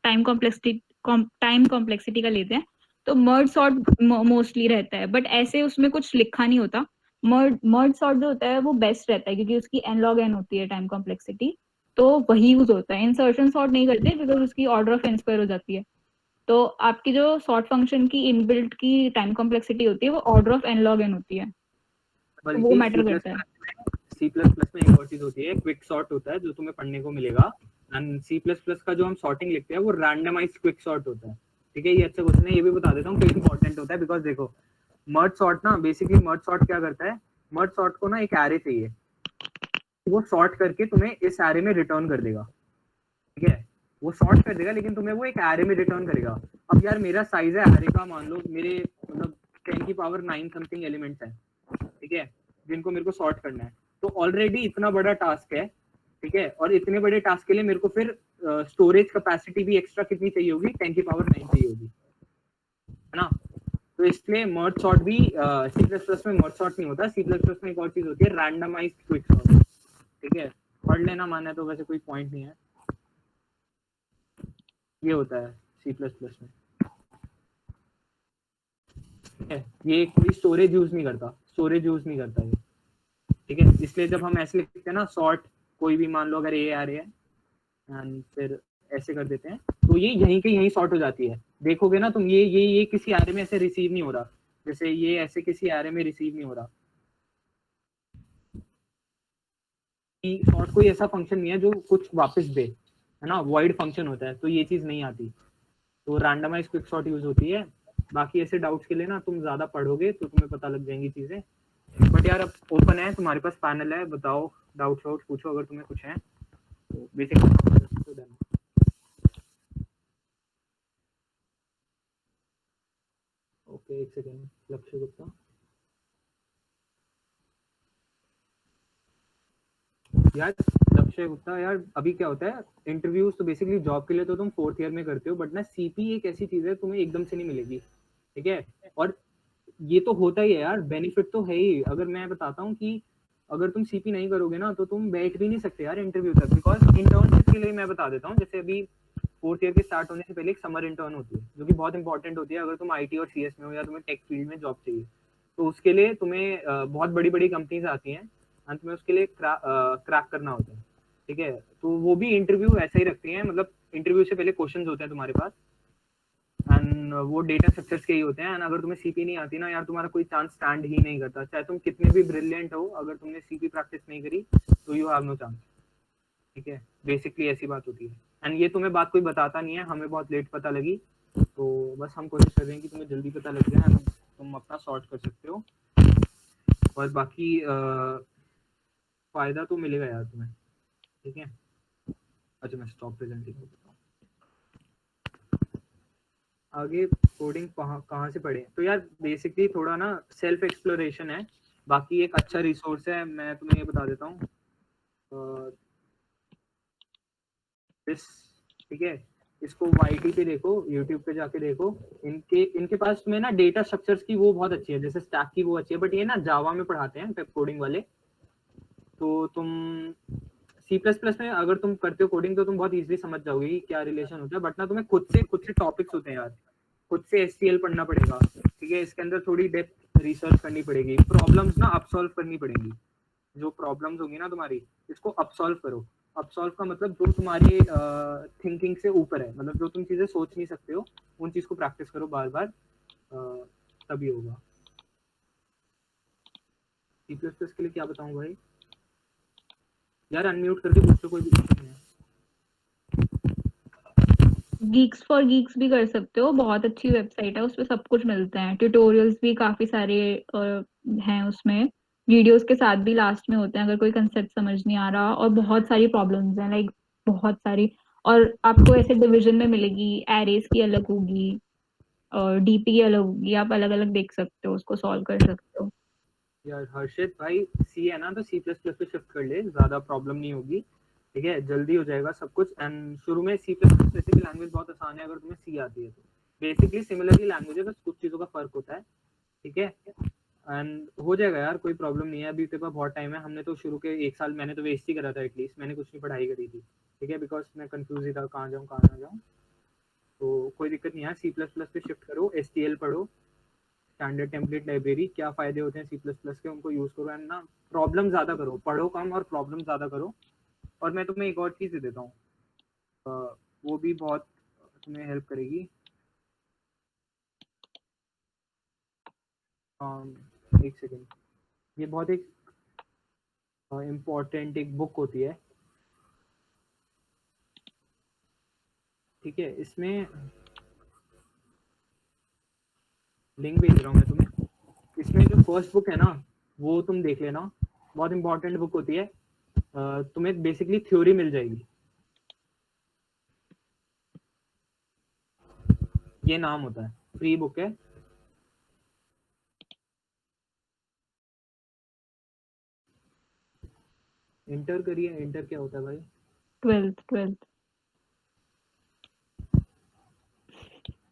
टाइम कॉम्प्लेक्सिटी का लेते हैं, तो मर्ज सॉर्ट मोस्टली रहता है, बट ऐसे उसमें कुछ लिखा नहीं होता। मर्ज सॉर्ट जो होता है वो बेस्ट रहता है, क्योंकि उसकी n log n होती है टाइम कॉम्प्लेक्सिटी, तो वही यूज होता है। इंसर्शन सॉर्ट नहीं करते बिकॉज उसकी ऑर्डर ऑफ n स्क्वायर हो जाती है। तो आपकी जो सॉर्ट फंक्शन की इनबिल्ट की टाइम कॉम्प्लेक्सिटी होती है वो order of n log n होती है, तो वो मैटर करता है। C++ में एक और चीज होती है, क्विक सॉर्ट होता है, जो तुम्हें पढ़ने को मिलेगा। एंड C++ का जो हम सॉर्टिंग लिखते हैं वो रैंडमाइज्ड क्विक सॉर्ट होता है, ठीक है। ये अच्छा क्वेश्चन है, ये भी बता देता हूँ क्यों इंपॉर्टेंट होता है। बिकॉज देखो, मर्ज सॉर्ट ना, बेसिकली मर्ज सॉर्ट क्या करता है, मर्ज सॉर्ट को ना एक एरे चाहिए, वो सॉर्ट करके तुम्हें इस एरे में रिटर्न कर देगा, ठीक है। वो सॉर्ट कर देगा, लेकिन तुम्हें वो एक एरे में रिटर्न करेगा। अब यार मेरा साइज है एरे का, मान लो मेरे मतलब 10 की पावर 9 समथिंग एलिमेंट्स है, ठीक है, जिनको मेरे को सॉर्ट करना है। तो ऑलरेडी इतना बड़ा टास्क है, ठीक है, और इतने बड़े टास्क के लिए मेरे को फिर स्टोरेज कैपेसिटी भी एक्स्ट्रा कितनी चाहिए होगी, 10 की पावर 9 चाहिए होगी, है ना। तो इसलिए मर्ज सॉर्ट भी C++ में मर्ज सॉर्ट नहीं होता। C++ में एक और चीज होती है, रैंडमाइज्ड क्विक सॉर्ट, ठीक है। पढ़ लेना, माना तो वैसे कोई पॉइंट नहीं है, ये होता है C++ में, ठीक है। ये कोई स्टोरेज यूज नहीं करता ये, ठीक है। इसलिए जब हम ऐसे लिखते हैं ना सॉर्ट, कोई भी मान लो अगर ए आ रही है एंड फिर ऐसे कर देते हैं, तो ये यहीं के यहीं सॉर्ट हो जाती है। देखोगे ना तुम, ये किसी एरे में ऐसे रिसीव नहीं हो रहा, जैसे ये ऐसे किसी एरे में रिसीव नहीं हो रहा। सॉर्ट कोई ऐसा फंक्शन नहीं है जो कुछ वापस दे, है ना, वॉइड फंक्शन होता है, तो ये चीज नहीं आती। तो रैंडमाइज क्विक सॉर्ट यूज होती है। बाकी ऐसे डाउट्स के लिए ना तुम ज्यादा पढ़ोगे तो तुम्हें पता लग जाएंगी चीजें। बट यार अब ओपन है, तुम्हारे पास पैनल है, बताओ, डाउट्स पूछो अगर तुम्हें कुछ है, तो बेसिक ओके, एक सेकेंड, लक्ष्य गुप्ता। यार लक्ष्य गुप्ता, यार अभी क्या होता है, इंटरव्यूज तो बेसिकली जॉब के लिए तो तुम 4th ईयर में करते हो, बट ना सीपी एक ऐसी चीज है तुम्हें एकदम से नहीं मिलेगी, ठीक है। और ये तो होता ही है यार, बेनिफिट तो है ही। अगर मैं बताता हूँ कि अगर तुम सीपी नहीं करोगे ना तो तुम बैठ भी नहीं सकते यार इंटरव्यू तक, बिकॉज इंटर्नशिप के लिए मैं बता देता हूँ, जैसे अभी 4th ईयर के स्टार्ट होने से पहले एक समर इंटर्न होती है जो कि बहुत इंपॉर्टेंट होती है अगर तुम आईटी और सीएस में हो या तुम्हें टेक फील्ड में जॉब चाहिए। तो उसके लिए तुम्हें बहुत बड़ी बड़ी कंपनीज आती हैं, अंत में उसके लिए क्रैक करना होता है, ठीक है। तो वो भी इंटरव्यू ऐसा ही रखती हैं, मतलब इंटरव्यू से पहले क्वेश्चंस होते हैं तुम्हारे पास, एंड वो डेटा स्ट्रक्चर्स के ही होते हैं। एंड अगर तुम्हें सीपी नहीं आती ना यार, तुम्हारा कोई चांस स्टैंड ही नहीं करता, चाहे तुम कितने भी ब्रिलियंट हो, अगर तुमने सीपी प्रैक्टिस नहीं करी तो यू हैव नो चांस, ठीक है। बेसिकली ऐसी बात होती है, एंड ये तुम्हें बात कोई बताता नहीं है, हमें बहुत लेट पता लगी, तो बस हम कोशिश कर रहे हैं कि तुम्हें जल्दी पता लग जाए, तुम अपना सॉर्ट कर सकते हो, और बाकी फायदा तो मिलेगा यार तुम्हें, ठीक है। अच्छा, मैं स्टॉप प्रेजेंटिंग करता हूँ। आगे कोडिंग कहाँ से पढ़े, तो यार बेसिकली थोड़ा ना सेल्फ एक्सप्लोरेशन है, बाकी एक अच्छा रिसोर्स है, मैं तुम्हें ये बता देता हूँ, इस, ठीक है, इसको YT पे देखो, यूट्यूब पे जाके देखो, इनके पास में ना डेटा स्ट्रक्चर्स की वो बहुत अच्छी है, जैसे स्टैक की वो अच्छी है, बट ये ना जावा में पढ़ाते हैं वेब कोडिंग वाले। तो तुम C++ में अगर तुम करते हो कोडिंग तो तुम बहुत इजीली समझ जाओगे कि क्या रिलेशन होता है, बट ना तुम्हें खुद से टॉपिक्स होते हैं यार, खुद से SQL पढ़ना पड़ेगा, ठीक है। इसके अंदर थोड़ी डेप्थ रिसर्च करनी पड़ेगी, प्रॉब्लम्स ना अब सॉल्व करनी पड़ेगी, जो प्रॉब्लम्स होंगी ना तुम्हारी, इसको अब सॉल्व करो। अब सॉल्व का मतलब जो तुम्हारी थिंकिंग से ऊपर है, मतलब जो तुम चीजें सोच नहीं सकते हो, उन चीज को प्रैक्टिस करो बार बार, तभी होगा। C++ के लिए क्या बताऊं भाई, यार अनम्यूट करके पूछो, कोई दिक्कत नहीं है। गीक्स फॉर गीक्स भी कर सकते हो, बहुत अच्छी वेबसाइट है, उसपे सब कुछ मिलता है, ट्यूटोरियल्स भी काफी सारे हैं उसमें, वीडियोस के साथ भी लास्ट में होते हैं अगर कोई कंसेप्ट समझ नहीं आ रहा, और बहुत सारी प्रॉब्लम्स हैं, लाइक बहुत सारी। और आपको ऐसे डिवीजन में मिलेगी, एरेज की अलग होगी और डीपी की अलग होगी, आप अलग अलग देख सकते हो, उसको सॉल्व कर सकते हो। यार हर्षित भाई, सी है ना तो C++ पे शिफ्ट कर ले, ज्यादा प्रॉब्लम नहीं होगी, ठीक है, जल्दी हो जाएगा सब कुछ। एंड शुरू में C++ जैसे कि लैंग्वेज बहुत आसान है, अगर तुम्हें सी आती है तो बेसिकली सिमिलरली लैंग्वेज है, बस कुछ चीजों का फर्क होता है, ठीक है। एंड हो जाएगा यार, कोई प्रॉब्लम नहीं है, अभी तेरे पास बहुत टाइम है, हमने तो शुरू के 1 साल मैंने तो वेस्ट ही करा था, एटलीस्ट मैंने कुछ नहीं पढ़ाई करी थी, ठीक है, बिकॉज मैं कंफ्यूज ही था कहाँ जाऊँ कहाँ ना जाऊँ। तो कोई दिक्कत नहीं है, C++ पे शिफ्ट करो, STL पढ़ो, स्टैंडर्ड टेम्पलेट लाइब्रेरी, क्या फायदे होते हैं C++ के, उनको यूज करो, एंड ना प्रॉब्लम ज्यादा करो, पढ़ो कम और प्रॉब्लम ज्यादा करो। और मैं तुम्हें एक और चीज दे देता हूँ, वो भी बहुत तुम्हें हेल्प करेगी। एक सेकेंड, ये बहुत एक इम्पोर्टेंट एक बुक होती है, ठीक है, इसमें लिंक भेज रहा हूँ मैं तुम्हें, इसमें जो फर्स्ट बुक है ना वो तुम देख लेना, बहुत इंपॉर्टेंट बुक होती है, तुम्हें बेसिकली थ्योरी मिल जाएगी, ये नाम होता है, फ्री बुक है। इंटर करिए, इंटर क्या होता है भाई, 12th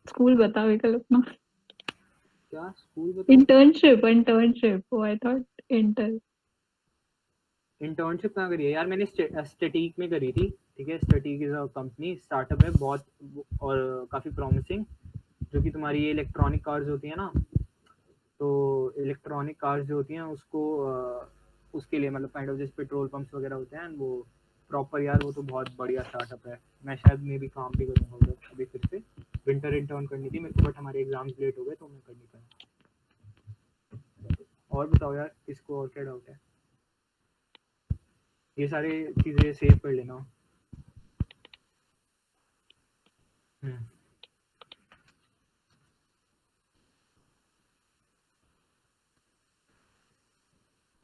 स्कूल बताओ कल अपना, क्या स्कूल बताओ, internship I thought inter. Internship कहाँ करी है यार, मैंने स्टेटिक में करी थी, ठीक है। Static is a company, startup है बहुत, और काफ़ी प्रॉमिसिंग, जो कि तुम्हारी ये इलेक्ट्रॉनिक कार्स होती है ना, तो इलेक्ट्रॉनिक कार्स जो होती हैं उसको उसके लिए, मतलब काइंड ऑफ जैसे पेट्रोल पंप्स वगैरह होते हैं वो प्रॉपर, यार वो तो बहुत बढ़िया स्टार्टअप है, मैं शायद मे भी काम भी करूँगा उधर अभी, फिर से विंटर इंटर्न करनी थी मेरे को, बट हमारे एग्जाम्स लेट हो गए तो मैं कर नहीं पाया। और बताओ यार, किसको और क्या डाउट है, ये सारी चीज़ें सेव कर लेना।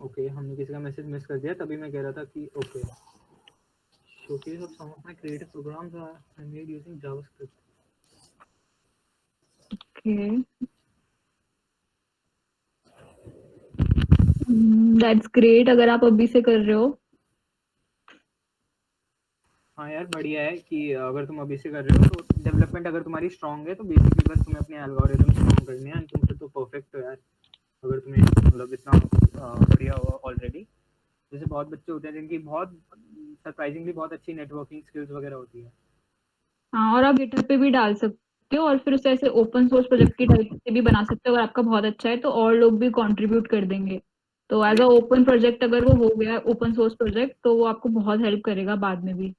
ओके, हमने किसी का मैसेज मिस कर दिया, तभी मैं कह रहा था कि okay, showcase of some of my creative programs I made using JavaScript. Okay, that's great अगर आप अभी से कर रहे हो। हाँ यार बढ़िया है कि अगर तुम अभी से कर रहे हो तो डेवलपमेंट अगर तुम्हारी स्ट्रांग है तो बेसिकली बस तुम्हें अपने एल्गोरिथम स्ट्रांग करने हैं, तुम फिर तो परफेक्ट हो यार। अगर तुम्हें मतलब इतना बढ़िया हो ऑलरेडी। जैसे बहुत बच्चे होते हैं जिनकी बहुत सरप्राइजिंगली बहुत अच्छी नेटवर्किंग स्किल्स वगैरह होती है। हाँ, और आप गिटहब पे भी डाल सकते हो और फिर उसे ऐसे ओपन सोर्स प्रोजेक्ट की टाइप से भी बना सकते हो। अगर आपका बहुत अच्छा है तो और लोग भी कंट्रीब्यूट कर देंगे। तो एज अ ओपन प्रोजेक्ट अगर वो हो गया ओपन सोर्स प्रोजेक्ट तो वो आपको बहुत हेल्प करेगा बाद में भी।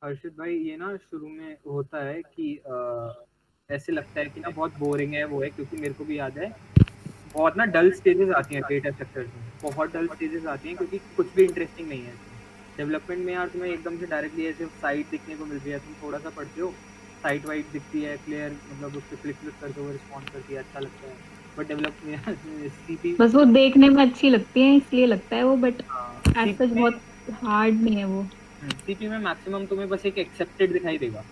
हर्षित भाई ये ना शुरू में होता है कि ऐसे लगता है कि ना बहुत बोरिंग है वो है, क्योंकि मेरे को भी याद है बहुत ना डल स्टेजेस आती हैं डेटा स्ट्रक्चर्स में, बहुत डल स्टेजेस आती हैं क्योंकि कुछ भी इंटरेस्टिंग नहीं है इसमें। डेवलपमेंट में यार तुम्हें एकदम से डायरेक्टली ऐसे साइट दिखने को मिल रही है, तुम थोड़ा सा पढ़ते हो साइट वाइट दिखती है क्लियर, मतलब उस पर क्लिक क्लिक करके वो रिस्पॉन्ड करती है, अच्छा लगता है। बट डेवलपमेंट सीपी बस वो देखने में अच्छी लगती है इसलिए लगता है वो, बट एज सीपी सच बहुत हार्ड नहीं है वो। में मैक्सिमम तुम्हें बस एक एक्सेप्टेड दिखाई देगा,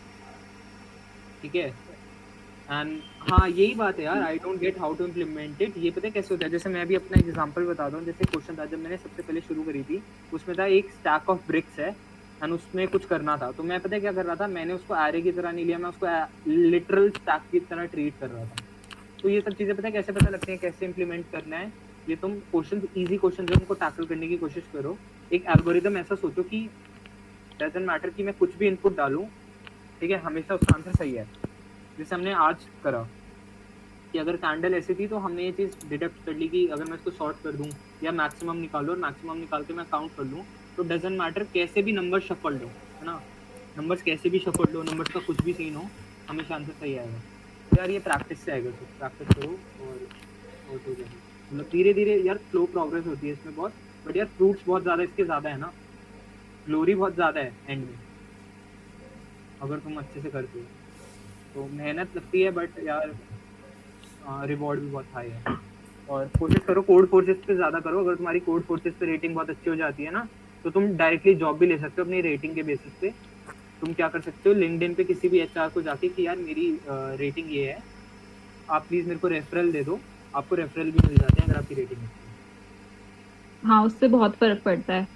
ठीक है। एंड हाँ यही बात है यार, I don't get how to implement it. ये पता है कैसे होता है, जैसे मैं भी अपना एग्जांपल बता दूं। जैसे क्वेश्चन था जब मैंने सबसे पहले शुरू करी थी, उसमें था एक स्टैक ऑफ ब्रिक्स है एंड उसमें कुछ करना था। तो मैं पता है क्या कर रहा था, मैंने उसको एरे की तरह नहीं लिया, मैं उसको लिटरल स्टैक की तरह ट्रीट कर रहा था। तो ये सब चीजें पता है कैसे पता लगती हैं कैसे इंप्लीमेंट करना है। ये तुम क्वेश्चन इजी क्वेश्चन जो उनको टैकल करने की कोशिश करो। एक एल्गोरिदम ऐसा सोचो कि डजंट मैटर कि मैं कुछ भी इनपुट डालूं, ठीक है, हमेशा उसका आंसर सही है। जैसे हमने आज करा कि अगर कैंडल ऐसी थी तो हमने ये चीज़ डिडक्ट कर ली कि अगर मैं इसको शॉर्ट कर दूं या मैक्सिमम निकालो और मैक्सिमम निकाल के मैं काउंट कर लूं, तो डजंट मैटर कैसे भी नंबर शफल लो, है ना, नंबर्स कैसे भी शफल लो, नंबर्स का कुछ भी सीन हो, हमेशा आंसर सही आएगा। तो यार ये प्रैक्टिस से आएगा, तो प्रैक्टिस करो और तो क्या, मतलब धीरे धीरे यार स्लो प्रोग्रेस होती है इसमें बहुत। बट यार फ्रूट्स बहुत ज़्यादा इसके ज़्यादा है ना, ग्लोरी बहुत ज़्यादा है एंड में अगर तुम अच्छे से करते हो। तो मेहनत लगती है बट यार रिवॉर्ड भी बहुत हाई है। और कोशिश करो कोड फोर्सेस पे ज़्यादा करो। अगर तुम्हारी कोड फोर्सेस पे रेटिंग बहुत अच्छी हो जाती है ना, तो तुम डायरेक्टली जॉब भी ले सकते हो अपनी रेटिंग के बेसिस पे। तुम क्या कर सकते हो, लिंक्डइन पे किसी भी एचआर को जाके कि यार मेरी रेटिंग ये है, आप प्लीज़ मेरे को रेफरल दे दो। आपको रेफरल भी मिल जाते हैं अगर आपकी रेटिंग अच्छी है। हाँ, उससे बहुत फर्क पड़ता है।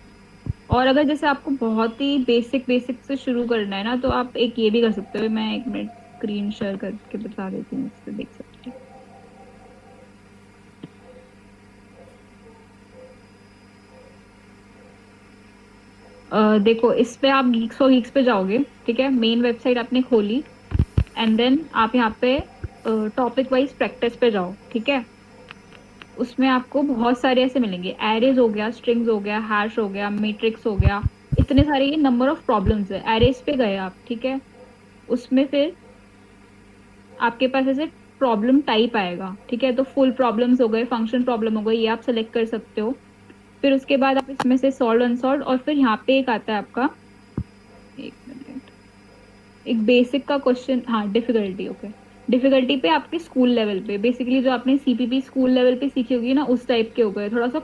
और अगर जैसे आपको बहुत ही बेसिक बेसिक से शुरू करना है ना तो आप एक ये भी कर सकते हो। मैं एक मिनट स्क्रीन शेयर करके बता देती हूँ, इससे देख सकते हो। देखो इस पे आप गीक्स फॉर गीक्स पे जाओगे, ठीक है, मेन वेबसाइट आपने खोली एंड देन आप यहाँ पे टॉपिक वाइज प्रैक्टिस पे जाओ, ठीक है। उसमें आपको बहुत सारे ऐसे मिलेंगे, एरेज हो गया, स्ट्रिंग्स हो गया, हैश हो गया, मैट्रिक्स हो गया, इतने सारे ये नंबर ऑफ प्रॉब्लम्स है। एरेज पे गए आप, ठीक है, उसमें फिर आपके पास ऐसे प्रॉब्लम टाइप आएगा, ठीक है। तो फुल प्रॉब्लम्स हो गए, फंक्शन प्रॉब्लम हो गई, ये आप सेलेक्ट कर सकते हो। फिर उसके बाद आप इसमें से सॉल्व अनसॉल्व, और फिर यहाँ पे एक आता है आपका, एक मिनट, एक बेसिक का क्वेश्चन, हाँ डिफिकल्टी, ओके। डिफिकल्टी पे आपके स्कूल लेवल पे, बेसिकली जो आपने सीपीपी स्कूल लेवल पे सीखी होगी ना, उस टाइप के हो गए। थोड़ा सा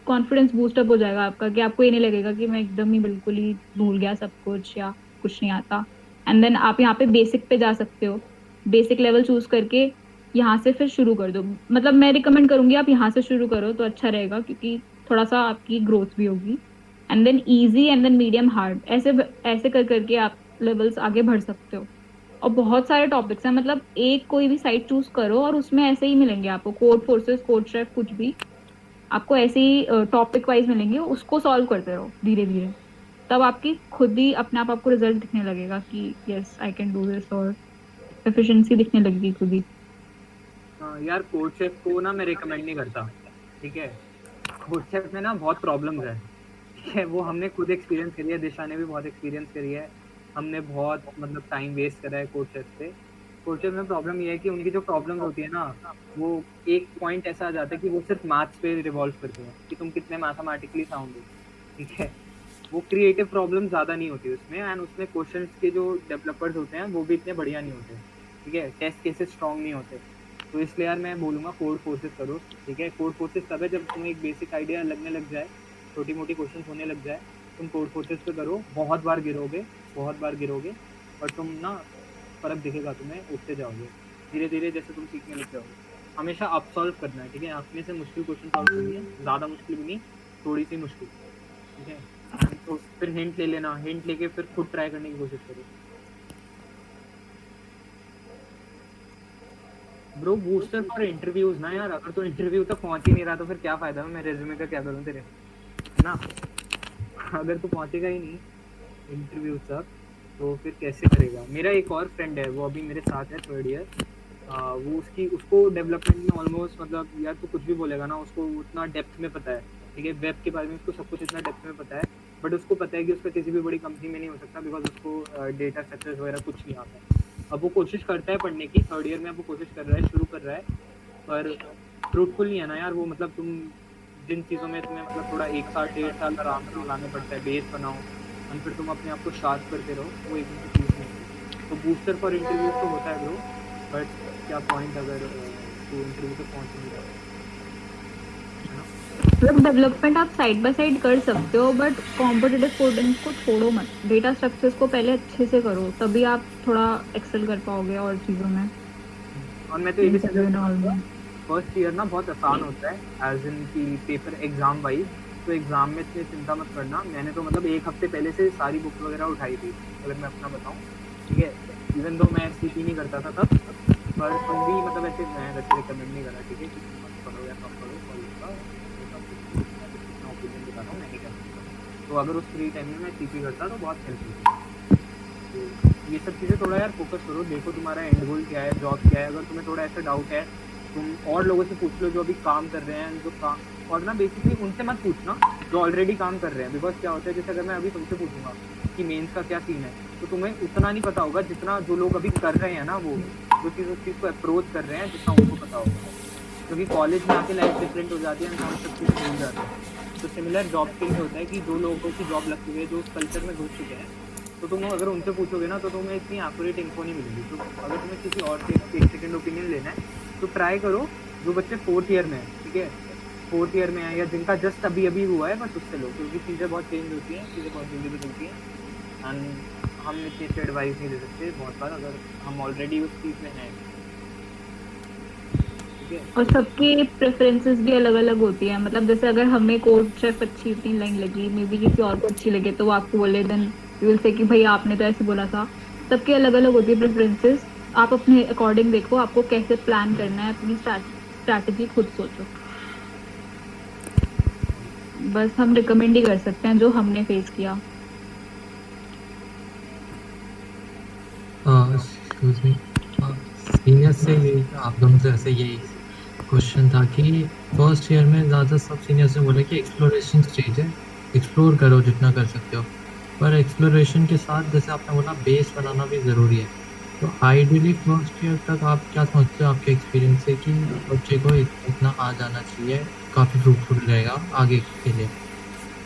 कॉन्फिडेंस बूस्टअप हो जाएगा आपका कि आपको ये नहीं लगेगा कि मैं एकदम ही बिल्कुल ही भूल गया सब कुछ या कुछ नहीं आता। एंड देन आप यहाँ पे बेसिक पे जा सकते हो, बेसिक लेवल चूज करके यहाँ से फिर शुरू कर दो। मतलब मैं रिकमेंड करूंगी आप यहाँ से शुरू करो तो अच्छा रहेगा, क्योंकि थोड़ा सा आपकी ग्रोथ भी होगी। And then easy and then medium hard, ऐसे ऐसे कर करके आप लेवल्स आगे बढ़ सकते हो। और बहुत सारे टॉपिक्स हैं, मतलब एक कोई भी साइट चूज करो और उसमें ऐसे ही मिलेंगे आपको, कोड फोर्सेस, कोड शेफ, कुछ भी आपको ऐसे ही टॉपिक वाइज मिलेंगे, उसको सॉल्व करते रहो धीरे धीरे। तब आपकी खुद ही अपने आप आपको रिजल्ट दिखने लगेगा कि yes I can do this, और एफिशिएंसी दिखने लगेगी खुद ही। यार कोड शेफ को ना मैं रिकमेंड नहीं करता, ठीक है। कोड शेफ में ना बहुत प्रॉब्लम्स है, ठीक है। वो हमने खुद एक्सपीरियंस करी है, दिशा ने भी बहुत एक्सपीरियंस करी है। हमने बहुत मतलब टाइम वेस्ट करा है कोड शेफ पे। कोड शेफ में प्रॉब्लम ये है कि उनकी जो प्रॉब्लम्स होती है ना, वो एक पॉइंट ऐसा आ जाता है कि वो सिर्फ मैथ्स पे रिवॉल्व करते हैं कि तुम कितने मैथमेटिकली साउंड हो, ठीक है। वो क्रिएटिव प्रॉब्लम ज़्यादा नहीं होती उसमें, एंड उसमें क्वेश्चंस के जो डेवलपर्स होते हैं वो भी इतने बढ़िया नहीं होते, ठीक है। टेस्ट केसेस स्ट्रॉन्ग नहीं होते। तो इसलिए यार मैं बोलूँगा कोड फोर्सेस करो, ठीक है। कोड फोर्सेस तब है जब तुम्हें एक बेसिक आइडिया लगने लग जाए, छोटी मोटी क्वेश्चन होने लग जाए, तुम कोड फोर्सेस पे करो। बहुत बार गिरोगे, बहुत बार गिरोगे, और तुम ना फर्क दिखेगा तुम्हें, उठते जाओगे धीरे धीरे जैसे तुम सीखने लग जाओगे। हमेशा अब सॉल्व करना है, ठीक है। अपने से मुश्किल क्वेश्चन सॉल्व करनी है, ज़्यादा मुश्किल भी नहीं, थोड़ी सी मुश्किल, ठीक है। तो फिर हिंट ले लेना, हिंट लेके फिर खुद ट्राई करने की कोशिश करो। ब्रो बूस्टर फॉर इंटरव्यूज ना यार, अगर तू इंटरव्यू तक पहुंच ही नहीं रहा तो फिर क्या फायदा है, मैं रेज्यूमे का क्या करूं तेरे, है ना। अगर तू पहुंचेगा ही नहीं इंटरव्यू तक तो फिर कैसे करेगा। मेरा एक और फ्रेंड है, वो अभी मेरे साथ है 3rd ईयर, वो उसको डेवलपमेंट में ऑलमोस्ट, मतलब यार तू कुछ भी बोलेगा ना, उसको उतना डेप्थ में पता है, ठीक है। वेब के बारे में उसको सब कुछ इतना डेप्थ में पता है, बट उसको पता है कि उसका किसी भी बड़ी कंपनी में नहीं हो सकता, बिकॉज उसको डेटा स्ट्रक्चर्स वगैरह कुछ नहीं आता। अब वो कोशिश करता है पढ़ने की, 3rd ईयर में अब वो कोशिश कर रहा है, शुरू कर रहा है, पर फ्रूटफुल नहीं है ना यार वो। मतलब तुम जिन चीज़ों में तुम्हें मतलब थोड़ा 1 साल 1.5 साल आराम से लगाना पड़ता है, बेस बनाओ और फिर तुम अपने आप को शार्प करते रहो, वो एक दिन की चीज़ नहीं है। तो बूस्टर फॉर इंटरव्यूज तो होता है ब्रो, बट क्या पॉइंट अगर तू इंटरव्यू तक पहुंच नहीं रहा, है ना। मतलब डेवलपमेंट आप साइड बाय साइड कर सकते हो, बट कॉम्पिटिटिव कोडिंग को छोड़ो मत, डेटा स्ट्रक्चर्स को पहले अच्छे से करो, तभी आप थोड़ा एक्सेल कर पाओगे और चीजों में। और मैं तो ये भी इंटरव्यू सजेस्ट एंड ऑल करूँगा, में फर्स्ट ईयर ना बहुत आसान होता है, एज इन की पेपर एग्जाम वाइज, तो एग्जाम में इतनी चिंता मत करना। मैंने तो मतलब 1 हफ्ते पहले से सारी बुक वगैरह उठाई थी, अगर मैं अपना बताऊँ, ठीक है। इवन दो मैं सीपी नहीं करता था तब, पर तुम भी मतलब ऐसे, मैं वैसे रिकमेंड नहीं करा, ठीक है, कि तुम मत पढ़ो या कम पढ़ो कॉलेज का, मैं तो अपना ओपिनियन बता रहा हूँ, मैं नहीं कर सकता। तो अगर उस फ्री टाइम में मैं सीपी करता तो बहुत हेल्प होती। तो ये सब चीज़ें थोड़ा यार फोकस करो, देखो तुम्हारा एंड गोल क्या है, जॉब क्या है। अगर तुम्हें थोड़ा ऐसा डाउट है, तुम और लोगों से पूछ लो जो अभी काम कर रहे हैं, जो काम, और ना बेसिकली उनसे मत पूछना जो ऑलरेडी काम कर रहे हैं, बिकॉज क्या होता है, जैसे अगर मैं अभी तुमसे पूछूंगा कि मेंस का क्या सीन है, तो तुम्हें उतना नहीं पता होगा जितना जो लोग अभी कर रहे हैं ना, वो जो चीज़ उस चीज़ को अप्रोच कर रहे हैं, जितना उनको पता होगा। क्योंकि कॉलेज में आके लाइफ डिफरेंट हो जाती है, हम सब चीज़ें भूल जाते हैं। तो सिमिलर जॉब के लिए होता है कि जो लोगों की जॉब लग चुकी है, जो उस कल्चर में घुस चुके हैं, तो तुम अगर उनसे पूछोगे ना तो तुम्हें इतनी एक्यूरेट इन्फो नहीं मिलेगी। तो अगर तुम्हें किसी और से एक सेकंड ओपिनियन लेना है तो ट्राई करो जो बच्चे 4th ईयर में है, ठीक है, 4th ईयर में है या जिनका जस्ट अभी अभी हुआ है, बस उससे लो, क्योंकि चीज़ें बहुत चेंज होती हैं, चीज़ें बहुत जल्दी बदलती हैं, एंड हम इतनी अच्छी एडवाइस नहीं दे सकते बहुत बार अगर हम ऑलरेडी उस चीज़ में हैं, ठीक है। और सबकी प्रेफरेंसेस भी अलग अलग होती है। मतलब जैसे अगर हमें कोड शेफ अच्छी इतनी लाइन लगी, मे बी किसी और को अच्छी लगे, तो वो आपको बोले, देन यू विल से कि भाई आपने तो ऐसे बोला था। सबकी अलग अलग होती है प्रेफरेंसेस, आप अपने अकॉर्डिंग देखो आपको कैसे प्लान करना है, अपनी स्ट्रैटेजी खुद सोचो। बस हम रिकमेंड ही कर सकते हैं जो हमने फेस किया। एक्सक्यूज मी, सीनियर से यही आप दोनों से ऐसे यही क्वेश्चन था कि फर्स्ट ईयर में ज़्यादा सब सीनियर से बोले कि एक्सप्लोरेशन स्टेज है, एक्सप्लोर करो जितना कर सकते हो, पर एक्सप्लोरेशन के साथ जैसे आपने बोला बेस बनाना भी ज़रूरी है। तो आइडियली फर्स्ट ईयर तक आप क्या समझते हो आपके एक्सपीरियंस से कि बच्चे को इतना आ जाना चाहिए, काफ़ी फ्रूटफुल रहेगा आगे के लिए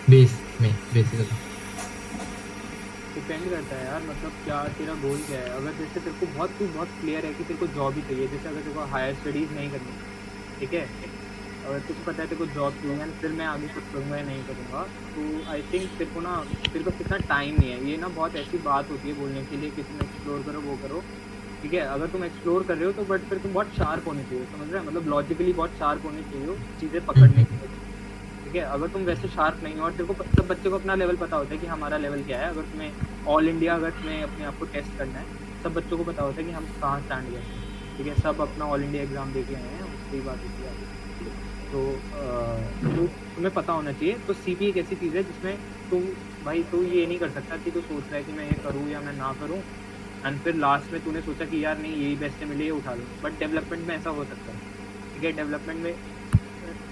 बेस में बेसिकली? डिपेंड करता है यार, मतलब क्या तेरा गोल क्या है। अगर जैसे तेरे को बहुत क्लियर है कि तेरे को जॉब ही चाहिए, जैसे अगर तेरे को हायर स्टडीज़ नहीं करनी, ठीक है, अगर तुझे पता है तेरे को जॉब चाहिए एंड फिर मैं आगे कुछ करूँगा या नहीं करूँगा, तो आई थिंक तेरे को कितना टाइम नहीं है। ये ना बहुत ऐसी बात होती है बोलने के लिए कि तुम एक्सप्लोर करो, वो करो, ठीक है। अगर तुम एक्सप्लोर कर रहे हो तो बट फिर तुम बहुत शार्प होने चाहिए, समझ रहे हैं, मतलब लॉजिकली बहुत शार्प होने चाहिए चीज़ें पकड़ने के लिए, ठीक है। अगर तुम वैसे शार्प नहीं हो और तेरे को सब बच्चे को अपना लेवल पता होता है कि हमारा लेवल क्या है, अगर तुम्हें ऑल इंडिया अगर तुम्हें अपने आप को टेस्ट करना है, सब बच्चों को पता होता है कि हम कहाँ स्टैंड करते हैं, ठीक है। सब अपना ऑल इंडिया एग्जाम दे के आए हैं, उसकी बात होती है। तो तुम्हें पता होना चाहिए। तो सीपी एक ऐसी चीज़ है जिसमें तू ये नहीं कर सकता कि तू सोच रहा है कि मैं ये करूँ या मैं ना करूँ, एंड फिर लास्ट में तूने सोचा कि यार नहीं यही बेस्ट है, मिले ये उठा लूँ। बट डेवलपमेंट में ऐसा हो सकता है, ठीक है। डेवलपमेंट में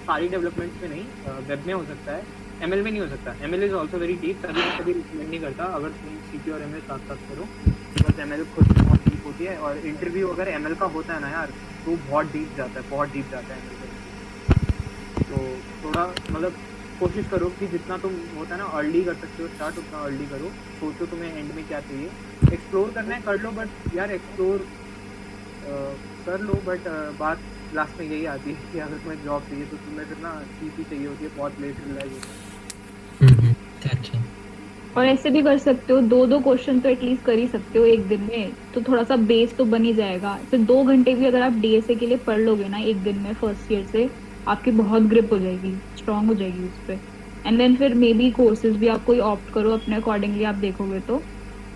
सारी डेवलपमेंट्स में नहीं, वेब में हो सकता है, एमएल में नहीं हो सकता। ML is also very deep, तभी मैं कभी रिकमेंड नहीं करता अगर तुम सीपी और एमएल साथ साथ करो, बिकॉज एमएल खुद बहुत डीप होती है। और इंटरव्यू अगर एमएल का होता है ना यार, तो बहुत डीप जाता है, बहुत डीप जाता है एमएल का। तो थोड़ा मतलब कोशिश करो कि जितना तुम होता है ना अर्ली कर सकते हो स्टार्ट, उतना अर्ली करो। सोचो तुम्हें एंड में क्या चाहिए, एक्सप्लोर करना है कर लो, बट यार एक्सप्लोर कर लो, बट बात लास्ट में यही आती है कि अगर तुम्हें जॉब चाहिए तो तुम्हें फिर ना सीपी चाहिए होती है, बहुत लेट रियलाइज होता है। अच्छा। और ऐसे भी कर सकते हो, 2-2 क्वेश्चन तो एटलीस्ट कर ही सकते हो एक दिन में, तो थोड़ा सा बेस तो बन ही जाएगा। फिर 2 घंटे भी अगर आप डीएसए के लिए पढ़ लोगे ना एक दिन में फर्स्ट ईयर से, आपकी बहुत ग्रिप हो जाएगी, स्ट्रांग हो जाएगी उस पे। एंड देन फिर मे बी कोर्सेज भी आप कोई ऑप्ट करो अपने अकॉर्डिंगली, आप देखोगे तो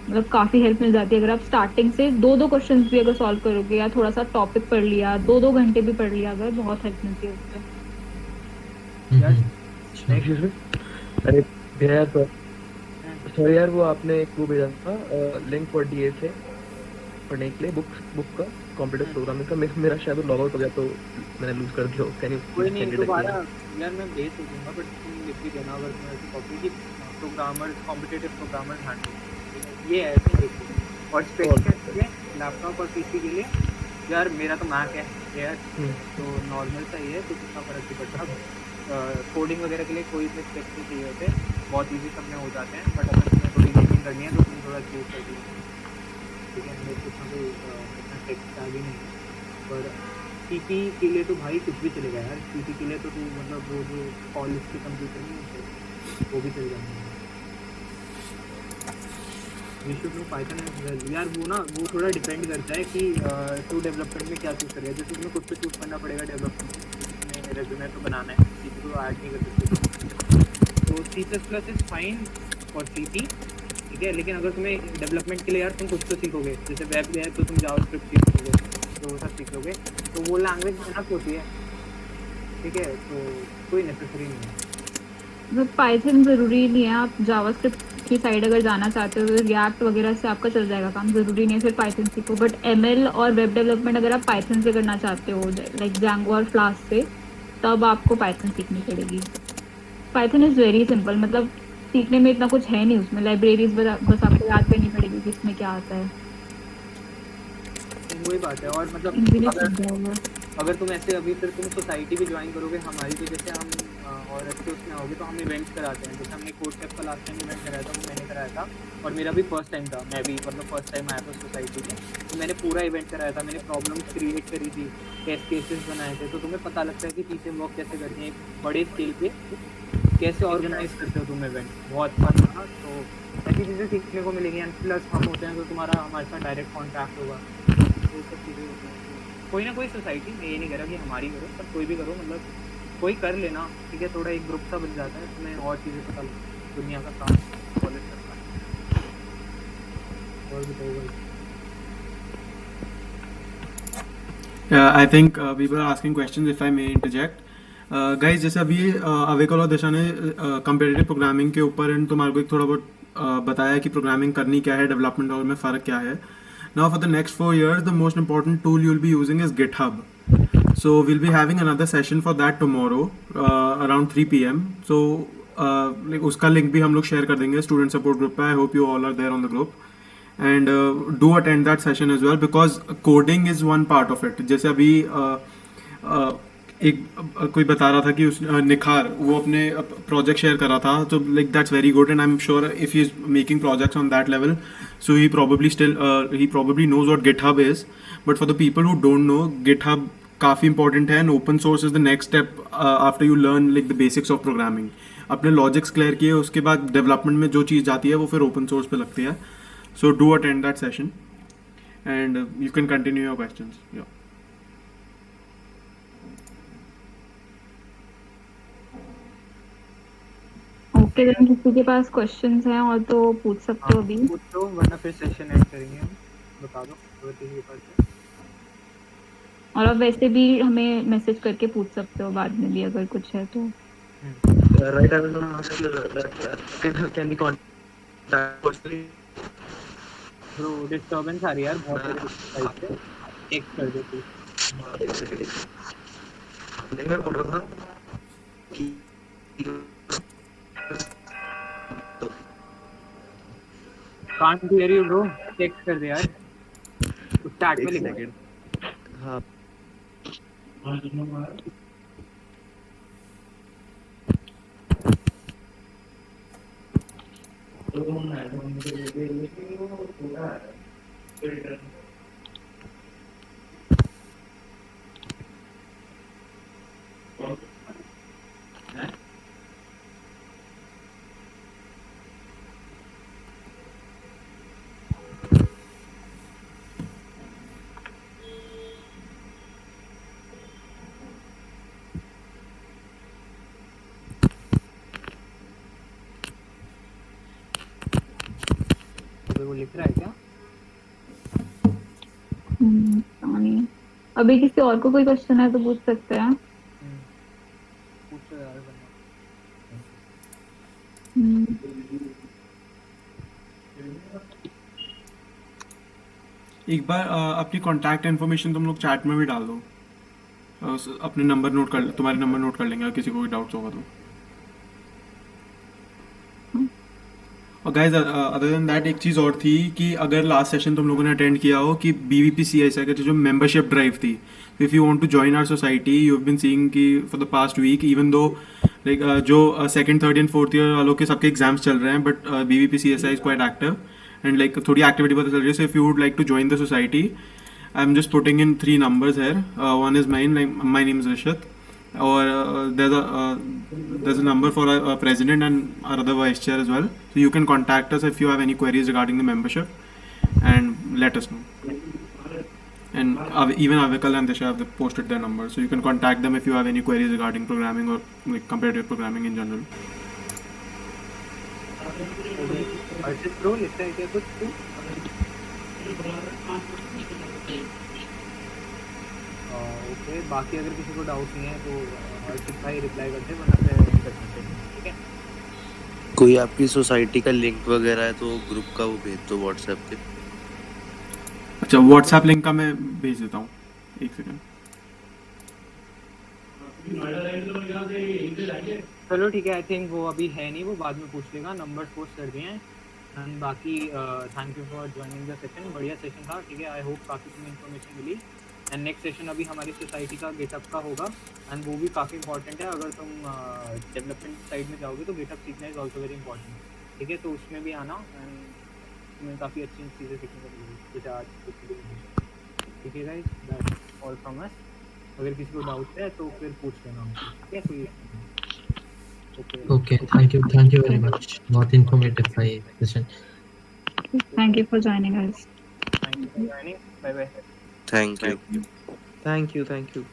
मतलब काफी हेल्प मिल जाती है अगर आप स्टार्टिंग से 2-2 क्वेश्चंस भी अगर सॉल्व करोगे, या थोड़ा सा टॉपिक पढ़ लिया, 2-2 घंटे भी पढ़ लिया अगर, बहुत हेल्प मिलती है उससे। अच्छा। एक्सक्यूज मी, अरे भैया यार, सॉरी यार, वो आपने एक वो भेजा था लिंक फॉर डीएसए पढ़ने के लिए, बुक का कॉम्पिटिटिव प्रोग्रामिंग का। मेरा शायद लॉग आउट हो गया तो मैंने लूज कर दिया। कैन यू कोई नहीं, सेंड इट दोबारा अगेन? यार मैं भेज तो दूंगा, बट तुम लिख भी देना अगर तुम्हें ऐसी कॉपी की प्रोग्रामर्स, कॉम्पिटिटिव प्रोग्रामर्स हैंडबुक, ये है, तुम देखो। और स्पेसिफिक लैपटॉप और पीसी के लिए यार मेरा तो मैक है यार, तो नॉर्मल सा ही है, कुछ इतना फर्क नहीं पड़ता। कोडिंग वगैरह के लिए कोई से स्पेक्स नहीं चाहिए होते, बहुत ईजी सब में हो जाते हैं। बट अगर तुम्हें थोड़ी गेमिंग करनी है तो तुम थोड़ा चूज कर दीजिए, ठीक है। मेरे कुछ कोई इतना टेक्स्ट आगे नहीं है। पर पीसी के लिए तो भाई कुछ भी चलेगा यार, पीसी के लिए तो तू मतलब वो जो कॉलेज के कंप्यूटर नहीं होते वो भी चल जाएंगे। We should know Python as well यार। वो ना वो थोड़ा डिपेंड करता है कि तू डेवलपमेंट में क्या चूज़ करेगा। जैसे तुम्हें खुद से चूज़ करना पड़ेगा डेवलपमेंट, तुम्हें रेज्यूमे तो बनाना है, सी तो ऐड नहीं कर सकते। तो C plus plus is fine for C, ठीक है। लेकिन अगर तुम्हें डेवलपमेंट के लिए यार तुम कुछ तो सीखोगे, जैसे वेब है तो तुम जावास्क्रिप्ट सीखोगे, तो वो सब सीख लोगे, तो वो लैंग्वेज इनफ होती है, ठीक है। तो कोई नेसेसरी नहीं है। पाइथन जरूरी नहीं है, आप जावास्क्रिप्ट की साइड अगर जाना चाहते हो तो रिएक्ट वगैरह से आपका चल जाएगा काम, जरूरी नहीं है फिर पाइथन सीखो। बट एमएल और वेब डेवलपमेंट अगर आप पाइथन से करना चाहते हो, लाइक जैंगो और फ्लास्क से, तब आपको पाइथन सीखनी पड़ेगी। पाइथन इज वेरी सिंपल, मतलब सीखने में इतना कुछ है नहीं उसमें, लाइब्रेरीज बस आपको याद करनी पड़ेगी कि इसमें क्या आता है, वही बात है। और मतलब इजीली अगर सीख जाओगे। अगर तुम ऐसे अभी फिर तुम सोसाइटी भी ज्वाइन करोगे हमारी, तो जैसे हम और अच्छे उसमें आओगे तो हम इवेंट्स कराते हैं। जैसे हमने कोर्स कैप का लास्ट टाइम इवेंट कराया था, वो मैंने कराया था, और मेरा भी फर्स्ट टाइम था। मैं भी मतलब फर्स्ट टाइम आया था सोसाइटी में, तो मैंने पूरा इवेंट कराया था। मैंने प्रॉब्लम्स क्रिएट करी थी, टेस्ट केसेस बनाए थे, तो तुम्हें पता लगता है कि टीचर वर्क कैसे करनी है, बड़े स्केल पे कैसे ऑर्गेनाइज करते हो तुम इवेंट। बहुत फन था, तो ऐसी चीज़ें सीखने को मिलेंगी। एंड प्लस हम होते हैं तो तुम्हारा हमारे साथ डायरेक्ट कॉन्टैक्ट होगा, वो सब चीज़ें होती हैं। कोई ना कोई सोसाइटी, मैं ये नहीं कह रहा कि हमारी करो, पर कोई भी करो, मतलब कोई कर लेना, ठीक है। थोड़ा एक ग्रुप सा बन जाता है, तुम्हें और चीज़ें पता लगती हैं, दुनिया का काम कॉलेज करता है। और बताओ भाई। I think people are asking questions, if I may interject. Guys, जैसे अभी अवेकल और दिशा ने कंपेटिटिव प्रोग्रामिंग के ऊपर एंड तुम्हारे को एक थोड़ा बहुत बताया कि प्रोग्रामिंग करनी क्या है, डेवलपमेंट और में फ़र्क क्या है. Now for the next 4 years, the most important tool you'll be using is GitHub. So we'll be having another session for that tomorrow around 3 p.m. So like उसका लिंक भी हम लोग शेयर कर देंगे स्टूडेंट सपोर्ट ग्रुप पे. I hope you all are there on the group. And do attend that session as well, because coding is one part of it. जैसे अभी एक कोई बता रहा था कि उस निखार वो अपने प्रोजेक्ट शेयर कर रहा था, तो like that's very good, and I am sure if he is making projects on that level, so he probably knows what GitHub is. But for the people who don't know, GitHub काफ़ी important है, and open source is the next step after you learn like the basics of programming. अपने logics clear किए उसके बाद development में जो चीज़ जाती है वो फिर ओपन सोर्स पे लगती है. So do attend that session, and you can continue your questions. Yeah. Okay, then किसी के पास क्वेश्चंस हैं और तो पूछ सकते हो अभी, पूछ लो, वरना फिर सेशन एंड करेंगे हम। बता दो अगर किसी के पास है। और आप वैसे भी हमें मैसेज करके पूछ सकते हो बाद में भी अगर कुछ है तो. Right, I will ask you that can we contact personally? Bro disturbance आ रही है यार बहुत तेरे साइड से, टेक्स्ट कर दे प्लीज. नहीं, मैं बोल रहा था कि can't hear you bro, text कर दे यार, चैट में लिख. हाँ, कोई वो लिख रहा है क्या? नहीं। अभी किसी और को कोई क्वेश्चन है तो पूछ सकते हैं। पूछो यार वरना। एक बार अपनी कॉन्टैक्ट इन्फॉर्मेशन तुम लोग चैट में भी डाल दो। अपने नंबर नोट कर, तुम्हारे नंबर नोट कर लेंगे अगर किसी को कोई डाउट्स होगा तो। और गाइस अदर देन दैट एक चीज़ और थी कि अगर लास्ट सेशन तुम लोगों ने अटेंड किया हो कि BVPCSI का जो मेंबरशिप ड्राइव थी, if you want to join our society, you have been seeing कि for the past week even though like जो second third and fourth year वालों के सबके एग्जाम्स चल रहे हैं, but BVPCSI is quite active and like थोड़ी एक्टिविटी पता चल रही है। So if you would like to join the society, I am just putting in 3 numbers here. One is mine, like my name is Rishit, or there's a number for a president and our other vice chair as well. So you can contact us if you have any queries regarding the membership and let us know. And even Avikal and Disha have posted their number, so you can contact them if you have any queries regarding programming or like competitive programming in general. Arshit bro लिखता है क्या कुछ तू? Okay, बाकी अगर किसी को doubt नहीं है तो अर्षित भाई रिप्लाई करते, वरना फिर end कर सकते हैं, ठीक है? कोई आपकी सोसाइटी का लिंक वगैरह है तो ग्रुप का वो भेज दो व्हाट्सएप पे। अच्छा, व्हाट्सएप लिंक का मैं भेज देता हूँ, एक सेकंड। चलो ठीक है, आई थिंक वो अभी है नहीं, वो बाद में पूछ लेगा। नंबर्स पोस्ट कर दिए हैं। एंड बाकी thank you for joining the session. बढ़िया सेशन था, ठीक है। आई होप काफ़ी तुम्हें इन्फॉर्मेशन मिली। एंड नेक्स्ट सेशन अभी हमारी सोसाइटी का गेटअप का होगा, एंड वो भी काफ़ी इंपॉर्टेंट है। अगर तुम डेवलपमेंट साइड में जाओगे तो गेटअप सीखना इज ऑल्सो वेरी इंपॉर्टेंट, ठीक है? तो उसमें भी आना, एंड तुम्हें काफ़ी अच्छी चीज़ें सीखने को मिलेगी, जैसे आज कुछ भी। ठीक है guys, that's all from us. अगर किसी को डाउट है तो फिर पूछ लेना हमसे, ठीक है? कोई okay, thank you very much. बहुत इन्फॉर्मेटिव था ये session. Thank you for joining us. Thank you for joining. Bye bye. Thank you. Thank you.